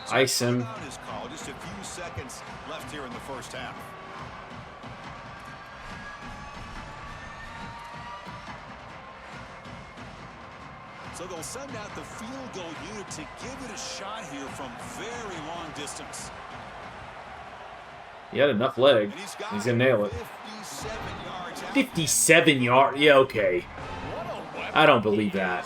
So Ice him. timeout is called. Just a few seconds left here in the first half. So they'll send out the field goal unit to give it a shot here from very long distance. He had enough leg. And he's He's going to nail it. 57 yards out. 57 yards. Yeah, okay. I don't believe that.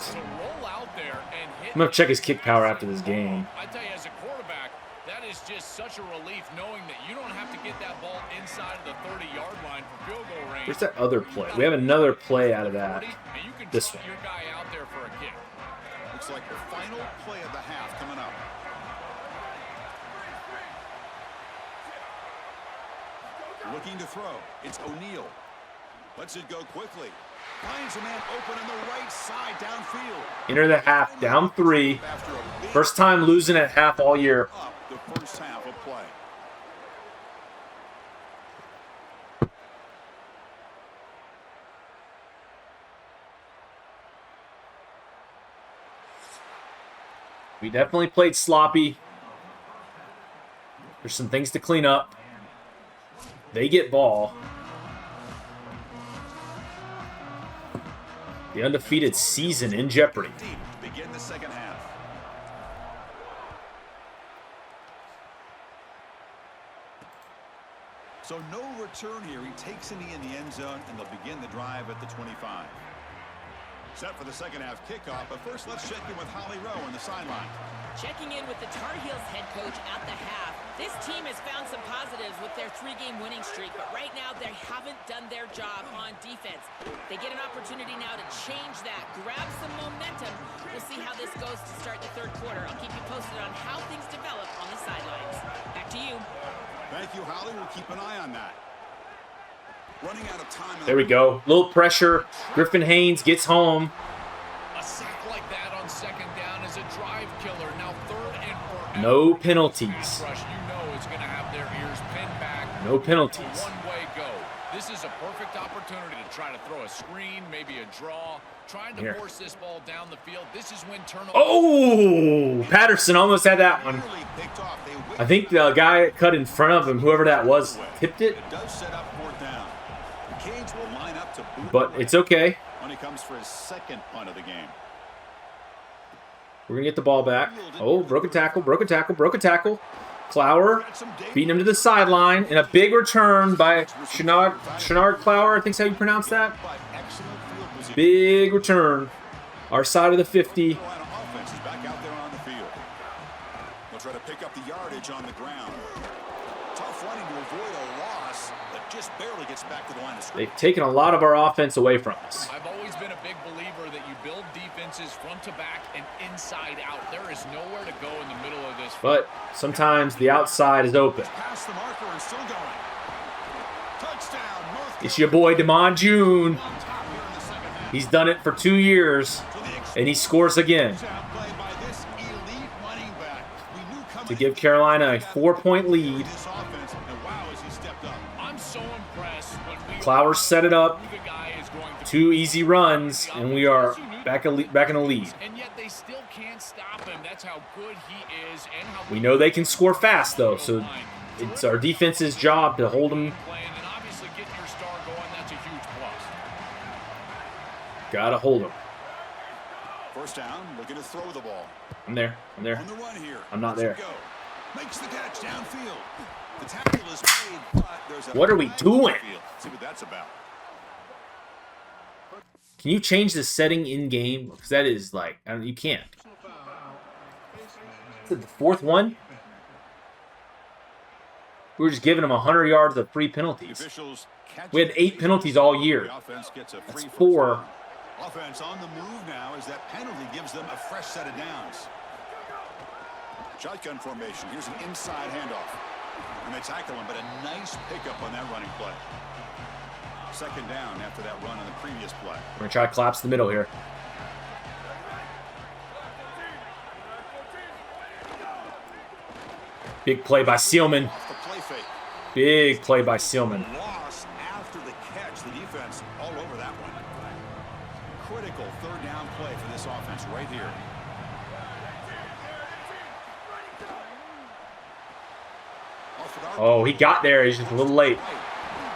I'm going to check his kick power after this game. I tell you, as a quarterback, that is just such a relief knowing that you don't have to get that ball inside of the 30-yard line for field goal range. Where's that other play? We have another play out of that. And you can This trust one. your guy out there for a kick. Looks like the final play of the half coming up. Looking to throw. It's O'Neal. Lets it go quickly. Finds a man open on the right side downfield. Enter the half, down 3. After a big First time losing at half all year. up the first half of play. We definitely played sloppy. There's some things to clean up. They get ball. The undefeated season in jeopardy. Begin the second half. So no return here. He takes a knee in the end zone, and they'll begin the drive at the 25. Set for the second half kickoff, but first let's check in with Holly Rowe on the sideline. Checking in with the Tar Heels head coach at the half. This team has found some positives with their 3-game winning streak, but right now they haven't done their job on defense. They get an opportunity now to change that, grab some momentum. We'll see how this goes to start the third quarter. I'll keep you posted on how things develop on the sidelines. Back to you. Thank you, Holly. We'll keep an eye on that. Running out of time. There we go. Little pressure. Griffin Haynes gets home. A sack like that on second down is a drive killer. Now third and forever. No penalties. Rush, you know it's going to have their ears pinned back. No penalties. One-way go. This is a perfect opportunity to try to throw a screen, maybe a draw, trying to Here. force this ball down the field. This is when turnover. Oh! Patterson almost had that one. Nearly picked off. They wait. I think the guy cut in front of him, whoever that was, tipped it. It does set up fourth down. The Canes will line up to boot But away it's okay. when he comes for his second punt of the game. We're going to get the ball back. Oh, broken tackle, broken tackle, broken tackle. Clower beating him to the sideline. And a big return by Shenard Clower. I think that's how you pronounce that. By excellent field position. Big return. Our side of the 50. Carolina offense is back out there on the field. They'll try to pick up the yardage on the ground. Tough running to avoid a loss, but just barely gets back to the line of scrimmage. They've taken a lot of our offense away from us. I've always been a big believer that you build defenses front to back and inside out. There is nowhere to go in the middle of this. But sometimes the outside is open. Past the marker and still going. Touchdown, North It's your boy, Damon June. He's done it for 2 years, and he scores again to give Carolina a 4-point lead. I'm so impressed when we Clowers set it up. the guy is going to 2 easy runs, and we are back in a lead. and yet they still can't stop him. That's how good he is and how We know they can score fast, though, so it's our defense's job to hold them. playing, and obviously getting your star going, that's a huge plus. Gotta hold them. First down, looking to throw the ball. I'm there. On the run here. I'm not there. Go. Makes the catch downfield. The tackle is made, but there's a What are we doing? See what that's about. Can you change the setting in game? Because that is like, you can't. Is it the 4th one? We were just giving them 100 yards of free penalties. Officials catch We had 8 penalties all year. The offense gets a free That's first 4. down. Offense on the move now as that penalty gives them a fresh set of downs. Shotgun formation. Here's an inside handoff. And they tackle him, but a nice pickup on that running play. Second down after that run on the previous play. We're going to try to collapse the middle here. Big play by Sealman. Off the play fake. Big play by Sealman. Loss after the catch. The defense all over that one. Critical third down play for this offense right here. Oh, he got there. He's just a little late.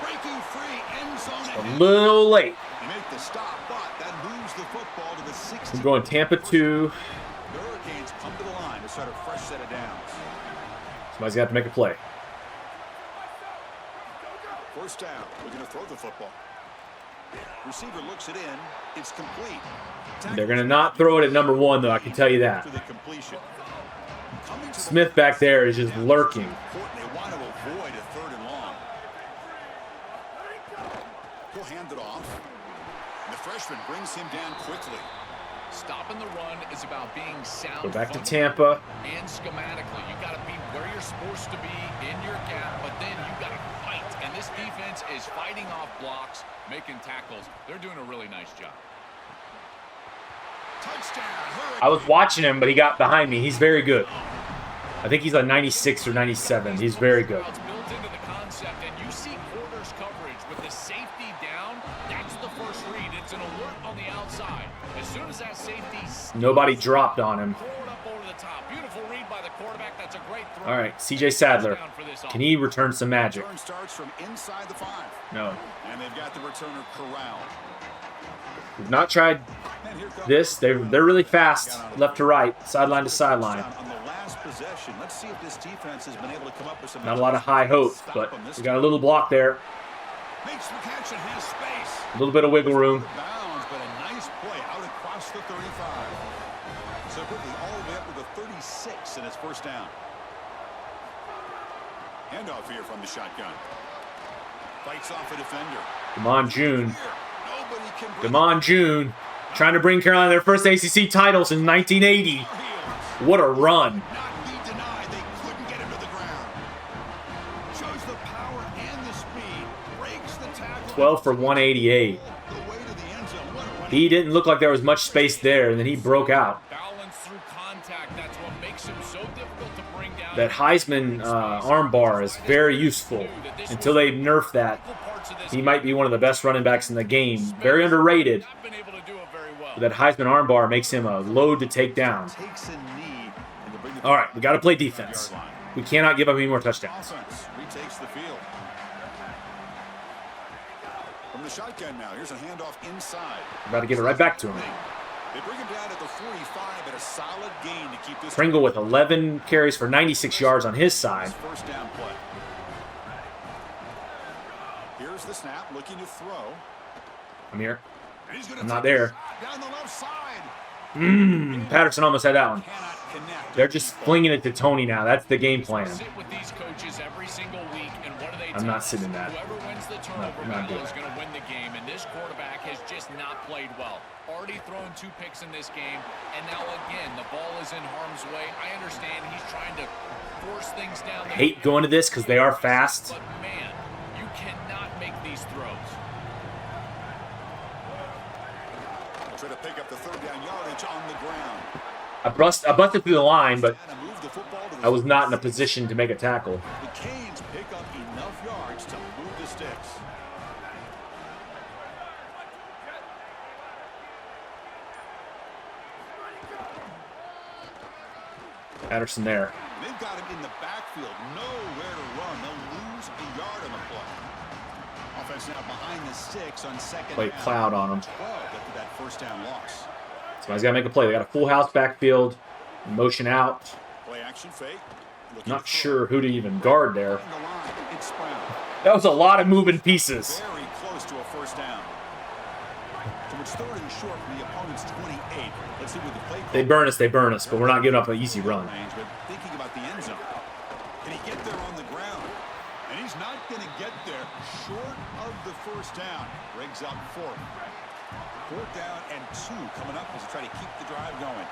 Breaking free, end zone A little late. They make the stop, but that moves the football to the 60. We're going Tampa 2. The Hurricanes come to the line to start a fresh set of downs. Somebody's got to make a play. First down. We're going to throw the football. Receiver looks it in. It's complete. They're going to not throw it at number 1, though. I can tell you that. To the completion. Coming to the Smith back there is just lurking. They want to avoid a third and long. He'll hand it off. And the freshman brings him down quickly. Stopping the run is about being sound. Go back to fundamentally Tampa. And schematically, you got to be where you're supposed to be in your gap, but then you got to fight. And this defense is fighting off blocks, making tackles. They're doing a really nice job. Touchdown. I was watching him, but he got behind me. He's very good. I think he's like 96 or 97. He's very good. It's built into the concept, and you see quarters coverage with the safety down. That's the first read. It's an alert on the outside. As soon as that safety Nobody dropped on him. throw it up over the top. Beautiful read by the quarterback. That's a great throw. All right, CJ Sadler. Touchdown for this Can he return some magic? Turn starts from inside the 5. No. And they've got the returner corralled. We've not tried And here comes this. They're really fast, left to right, sideline to sideline. on the last possession. Let's see if this defense has been able to come up with some. Not a lot of high hope, but we got a little block there. Makes the catch and has space. A little bit of wiggle room. Bounds, but a nice play out across the 35. So quickly all the way up to the 36 and it's first down. Handoff here from the shotgun. Fights off a defender. Damon June. Nobody can bring Damon June trying to bring Carolina their first ACC title since 1980. What a run. Not be denied. They couldn't get him to the ground. Shows the power and the speed. Breaks the tackle. 12 for 188. The way to the end zone. What a run. He didn't look like there was much space there, and then he broke out. Balance through contact. That's what makes him so difficult to bring down. That Heisman arm bar is very useful. Until they nerf that, he might be one of the best running backs in the game. Very underrated. Not been able to do it very well. But that Heisman arm bar makes him a load to take down. Takes a knee and to bring the All right, we got to play defense. We cannot give up any more touchdowns. offense retakes the field. From the shotgun now, here's a handoff inside. About to give it right back to him. They bring him down at the 45 at a solid gain to keep this Pringle with 11 carries for 96 yards on his side. first down play. Here's the snap, looking to throw. I'm here. And he's gonna I'm not take a there. shot down the left side. Patterson almost had that one. Cannot connect. They're just flinging it to Tony now. That's the game plan. Sit with these coaches every single week I'm not sitting that. Whoever wins the turnover battle is going to win the game, and this quarterback has just not played well. Already thrown 2 picks in this game, and now again, the ball is in harm's way. I understand he's trying to force things down. I hate going to this because they are fast. But man, you cannot make these throws. Try to pick up the 3rd down yardage on the ground. I busted through the line, but I was not in a position to make a tackle. The Canes pick up enough yards to move the sticks. Patterson there. They've got him in the backfield, nowhere to run. They'll lose a yard on the play. Offense now behind the 6 on 2nd Play down. cloud on him. 12 after that 1st down loss. Somebody's got to make a play. They got a full house backfield. Motion out. Play action fake. Not sure who to even guard there. On the line, it's Brown. That was a lot of moving pieces. Very close to a 1st down. So it's 3rd and short from the opponent's 28. Let's see what the play call. They burn us, but we're not giving up an easy run. But thinking about the end zone. Can he get there on the ground? And he's not going to get there short of the 1st down. Rigs up 4th. 4th down and 2 coming up as they try to keep the drive going.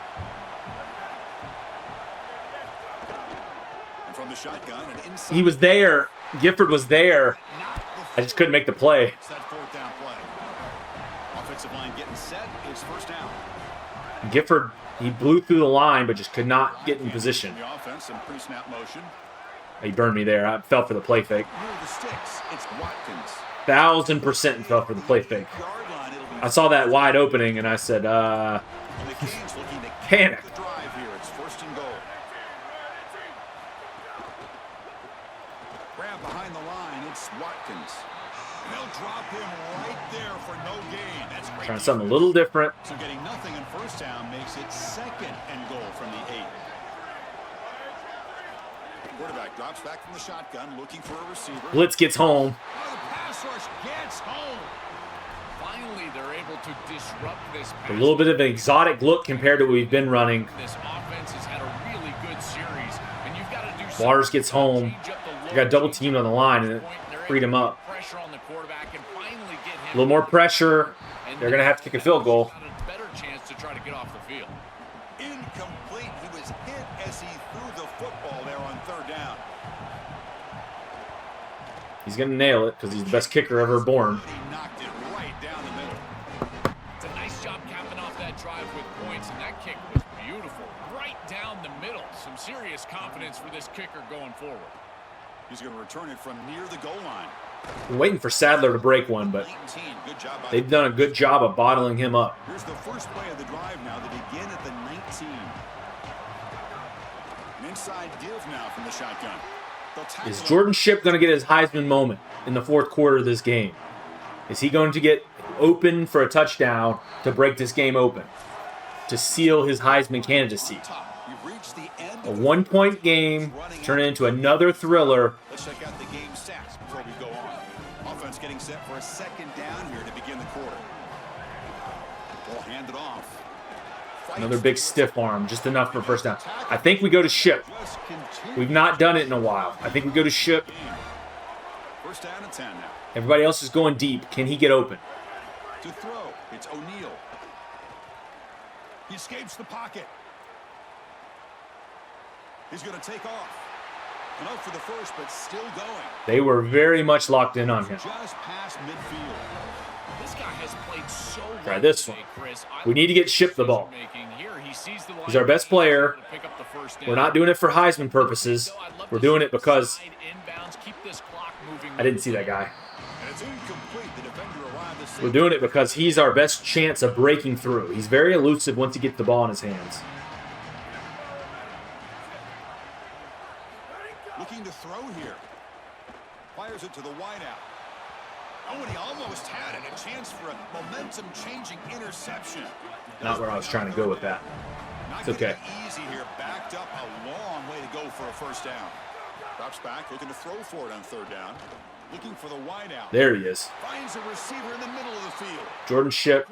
And from the shotgun and inside. He was there. Gifford was there. I just couldn't make the play. It's that 4th down play. Offensive line getting set. It's 1st down. Gifford, he blew through the line, but just could not get in position. The offense in pre-snap motion. He burned me there. I fell for the play fake. Near the sticks. It's Watkins. 1,000% fell for the play fake. Yard line, it'll be I saw that wide opening, and I said, And the Canes looking to keep panic. the drive here. It's 1st and goal. Grab behind the line. It's Watkins. And they'll drop him right there for no gain. That's great. Trying something a little different. So getting nothing in 1st down makes it 2nd and goal from the 8. Quarterback drops back from the shotgun, looking for a receiver. Blitz gets home. Oh, the pass rush gets home. Finally, they're able to disrupt this. A little bit of an exotic look compared to what we've been running. This offense has had a really good series, and you've got to do something. Waters gets home. They got double teamed on the line, and it freed him up. Pressure on the quarterback and finally get him A little more pressure. They're going to have to kick a field goal. a better chance to try to get off the field. Incomplete. He was hit as he threw the football there on 3rd down. He's going to nail it because he's the best kicker ever born. He knocked it right down the middle. It's a nice job capping off that drive with points, and that kick was beautiful. Right down the middle. Some serious confidence for this kicker going forward. He's going to return it from near the goal line. I'm waiting for Sadler to break one, but 19. Good job by they've done a good job of bottling him up. Here's the first play of the drive now. They begin at the 19. An inside give now from the shotgun. They'll tackle Is him. Jordan Shipp going to get his Heisman moment in the 4th quarter of this game? Is he going to get open for a touchdown to break this game open? To seal his Heisman candidacy? You've reached the end A of the 1-point game turn into another thriller. Let's check out the game stats before we go on. Offense getting set for a 2nd down here to begin the quarter. Ball handed off. Another big stiff arm, just enough for a 1st down. I think we go to Shipp. Just continue. We've not done it in a while. I think we go to Shipp. 1st down and 10 now. Everybody else is going deep. Can he get open? To throw, it's O'Neal. He escapes the pocket. He's going to take off. And out for the first, but still going. They were very much locked in on him. Just past midfield. This guy has played so well Try this today, one. Chris. We need to get Shipp the ball. Here, he sees the He's our best player. to pick up the 1st down. We're not doing it for Heisman purposes. We're doing it because Keep this clock moving. I didn't see that guy. And it's incomplete. The defender arrived to We're doing it because he's our best chance of breaking through. He's very elusive once he gets the ball in his hands. looking to throw here. Fires it to the wideout. Oh, and he almost had it. A chance for a momentum-changing interception. Not where I was trying to go with that. It's okay. Easy here. Backed up a long way to go for a 1st down. Drops back, looking to throw for it on 3rd down. Looking for the wideout. There he is. Finds a receiver in the middle of the field. Jordan Shipp,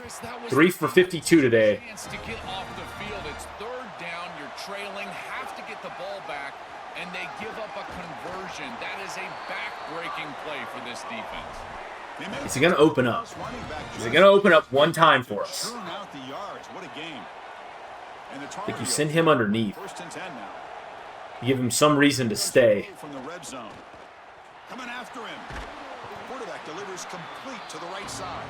3 for 52 today. Chance to get off the field. It's 3rd down. You're trailing. Have to get the ball back. and they give up a conversion. That is a back-breaking play for this defense. Is he going to open up? Is he going to open up one time for us? I think you send him underneath. You give him some reason to stay. Coming after him. Quarterback delivers complete to the right side.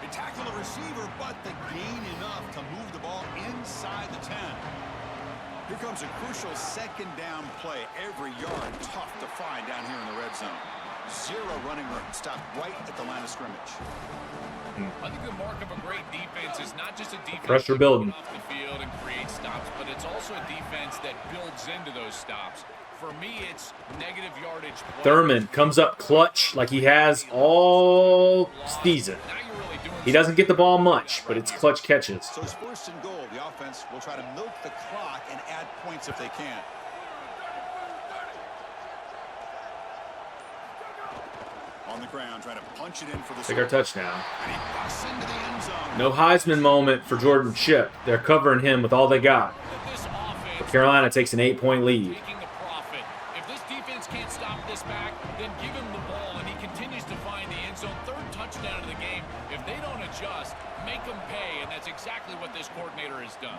They tackle the receiver, but they gain enough to move the ball inside the 10. Here comes a crucial second down play. Every yard tough to find down here in the red zone. Zero running room. Stopped right at the line of scrimmage. I think the mark of a great defense is not just a defense pressure building off the field and create stops, but it's also a defense that builds into those stops. For me, it's negative yardage play. Thurman comes up clutch like he has all season. He doesn't get the ball much, but it's clutch catches. So it's first and goal. The offense will try to milk the clock and add points if they can. On the ground, trying to punch it in for the Take our touchdown. And he busts into the end zone. No Heisman moment for Jordan Chip. They're covering him with all they got. But Carolina takes an 8-point lead. If this defense can't stop this back, then give him the ball, and he continues to find the end zone. Third touchdown of the game. If they don't adjust, make them pay, and that's exactly what this coordinator has done.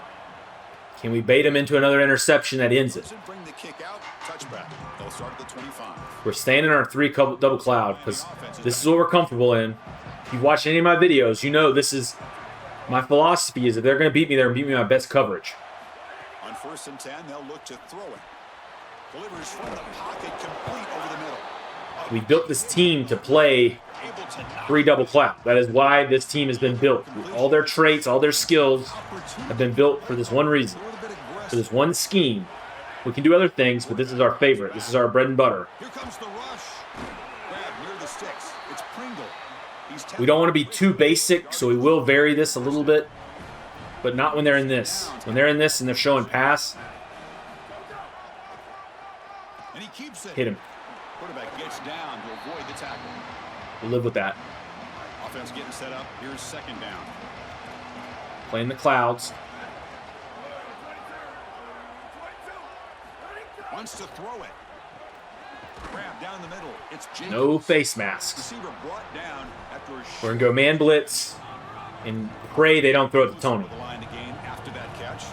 Can we bait him into another interception that ends it? Bring the kick out, touchback. They'll start at the 25. We're staying in our double cloud because this is what we're comfortable in. If you've watched any of my videos, you know this is my philosophy is if they're going to beat me, they're going to beat me my best coverage. On 1st and 10, they'll look to throw it. Delivers from the pocket, complete over the middle. We built this team to play 3 double cloud. That is why this team has been built. All their traits, all their skills have been built for this one reason, for this one scheme. We can do other things, but this is our favorite. This is our bread and butter. Here comes the rush. Grab near the sticks. It's Pringle. We don't want to be too basic, so we will vary this a little bit, but not when they're in this. When they're in this and they're showing pass, And he keeps it. hit him. Quarterback gets down to avoid the tackle. We'll live with that. Offense getting set up. Here's second down. Playing the clouds. Wants to throw it. Grab down the middle. It's Jacobs. No face masks. Receiver brought down after a We're going to go man blitz and pray they don't throw it to Tony. the line to gain after that catch.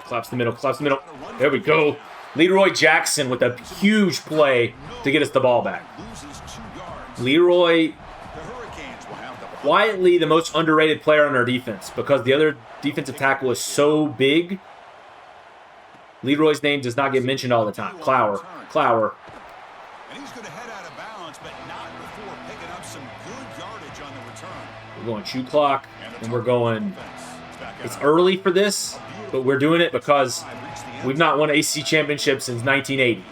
Collapse the middle, collapse the middle. There we go. Leroy Jackson with a huge play to get us the ball back. Loses 2 yards. Leroy, The Hurricanes will have the quietly the most underrated player on our defense because the other defensive tackle is so big. Leroy's name does not get mentioned all the time. Clower. And he's going to head out of bounds, but not before picking up some good yardage on the return. We're going shoot clock, and we're going. Back It's out. early for this, but we're doing it because we've not won an ACC championship since 1980.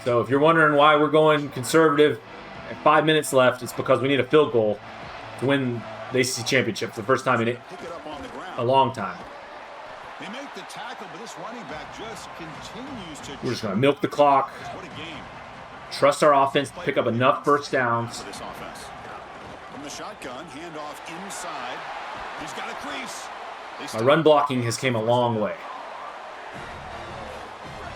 So if you're wondering why we're going conservative at 5 minutes left, it's because we need a field goal to win the ACC championship for the first time in Pick it up on the ground. a long time. They make the tackle, but this running back just continues to. We're just going to milk the clock, What a game trust our offense to pick up enough first downs. for this offense. From the shotgun, handoff inside. He's got a crease. My run blocking has came a long way.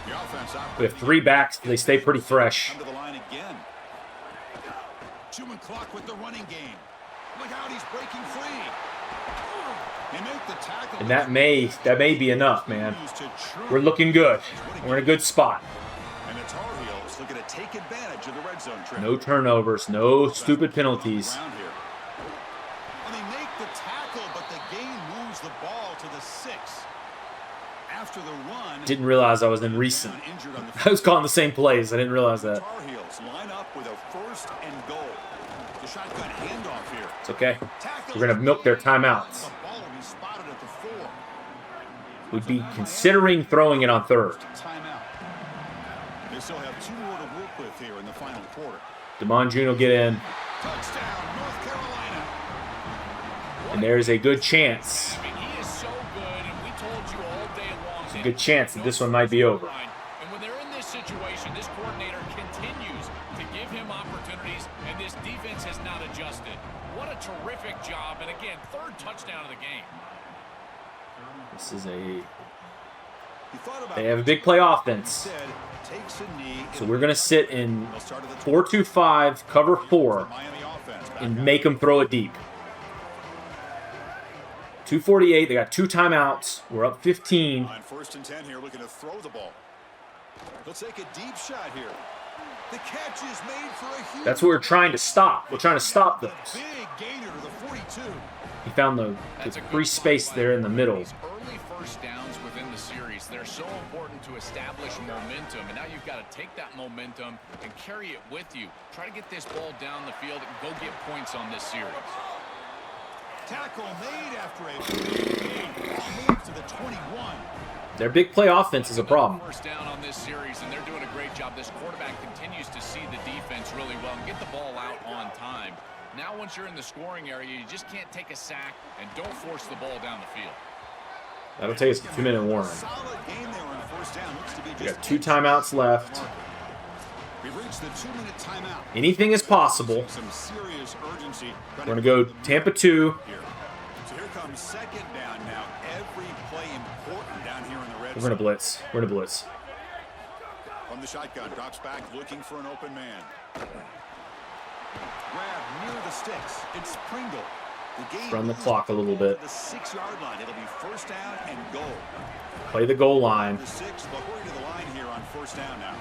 The offense We have 3 backs, they stay pretty fresh. under the line again. Chewing clock with the running game. Look out, he's breaking free. They make the tackle. And that may be enough, man. We're looking good. We're in a good spot. And the Tar Heels looking to take advantage of the red zone trip. No turnovers, no stupid penalties. Around here. And they make the tackle, but the game moves the ball to the 6. After the run. Didn't realize I was in recent. Injured on the I was calling the same plays. I didn't realize that. Tar Heels line up with a first and goal. The shotgun handoff here. It's okay. Tackle. We're going to milk their timeouts. The ball will be spotted at the 4. We'd be considering throwing it on 3rd. Timeout. They still have 2 more to work with here in the final quarter. Damon June will get in, Touchdown, North Carolina. and there's a good chance. I mean, he is so good, and we told you all day long. There's a good chance that this one might be over. And when they're in this situation, this coordinator continues to give him opportunities, and this defense has not adjusted. What a terrific job, and again, 3rd touchdown of the game. This is they have a big play offense. So we're going to sit in 4-2-5, cover 4, and make them throw it deep. 2:48. They got 2 timeouts. We're up 15. On 1st and 10 here, looking to throw the ball. He'll take a deep shot here. The catch is made for a huge. That's what we're trying to stop. We're trying to stop those. Big gainer to the 42. He found the free space there in the middle. These early first downs within the series, they're so important to establish momentum, and now you've got to take that momentum and carry it with you. Try to get this ball down the field and go get points on this series. Tackle made after a big gain. Move to the 21. Their big play offense is a problem. First down on this series, and they're doing a great job. This quarterback continues to see the defense really well and get the ball out on time. Now once you're in the scoring area, you just can't take a sack and don't force the ball down the field. That'll take us a 2-minute warning. Solid game there on 1st down. Looks to be We just got 2 timeouts left. We've reached the 2-minute timeout. Anything is possible. Some serious urgency. We're going to go Tampa 2. Here. So here comes 2nd down now. Every play important down here in the red We're going to blitz. We're going to blitz. From the shotgun, drops back, looking for an open man. Grab near the sticks. It's Pringle. The game Run the clock a little bit. the 6-yard line. It'll be 1st down and goal. Play the goal line. The 6, but hurry to the line here on 1st down now.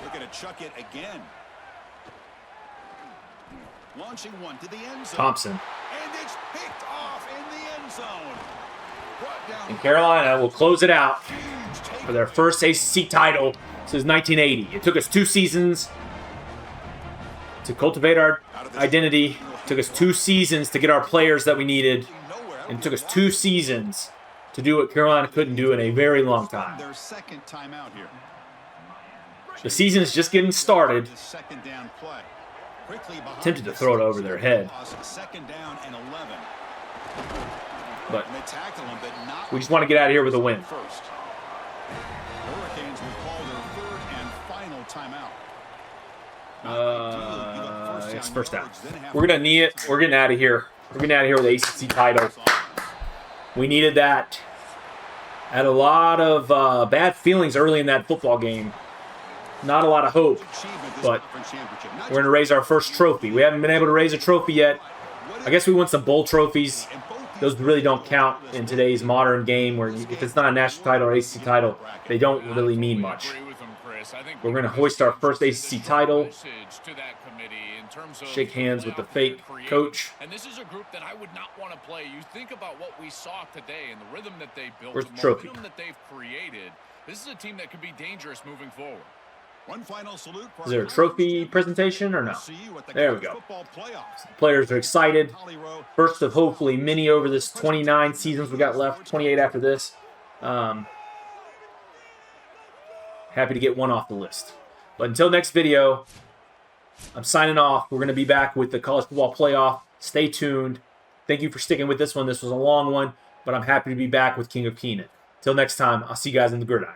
Looking to chuck it again. Launching one to the end zone. Thompson. And it's picked off in the end zone. Brought down. And Carolina will close it out Huge take. for their first ACC title since 1980. It took us 2 seasons to cultivate our identity. It took us 2 seasons to get our players that we needed. And it took us 2 seasons to do what Carolina couldn't do in a very long time. Their 2nd timeout here. The season is just getting started. The 2nd down play. Quickly behind Tempted to throw it over their head. 2nd down and 11. But And they tackle him, but not we just want to get out of here with a win. first. Hurricanes will call their 3rd and final timeout. It's 1st down. We're going to need it. We're getting out of here. We're getting out of here with the ACC title. We needed that. Had a lot of bad feelings early in that football game. Not a lot of hope, but we're going to raise our first trophy. We haven't been able to raise a trophy yet. I guess we won some bowl trophies. Those really don't count in today's modern game where if it's not a national title or ACC title, they don't really mean much. We're going to hoist our first ACC title. Shake hands with the fake coach. And this is a group that I would not want to play. You think about what we saw today and the rhythm that they built, Where's the the trophy? momentum that they've created. This is a team that could be dangerous moving forward. One final salute. Is there a trophy presentation or no? There we go. Players are excited. First of hopefully many over this 29 seasons we got left, 28 after this. Happy to get one off the list. But until next video, I'm signing off. We're going to be back with the college football playoff. Stay tuned. Thank you for sticking with this one. This was a long one, but I'm happy to be back with King of Keenan. Till next time, I'll see you guys in the gridiron.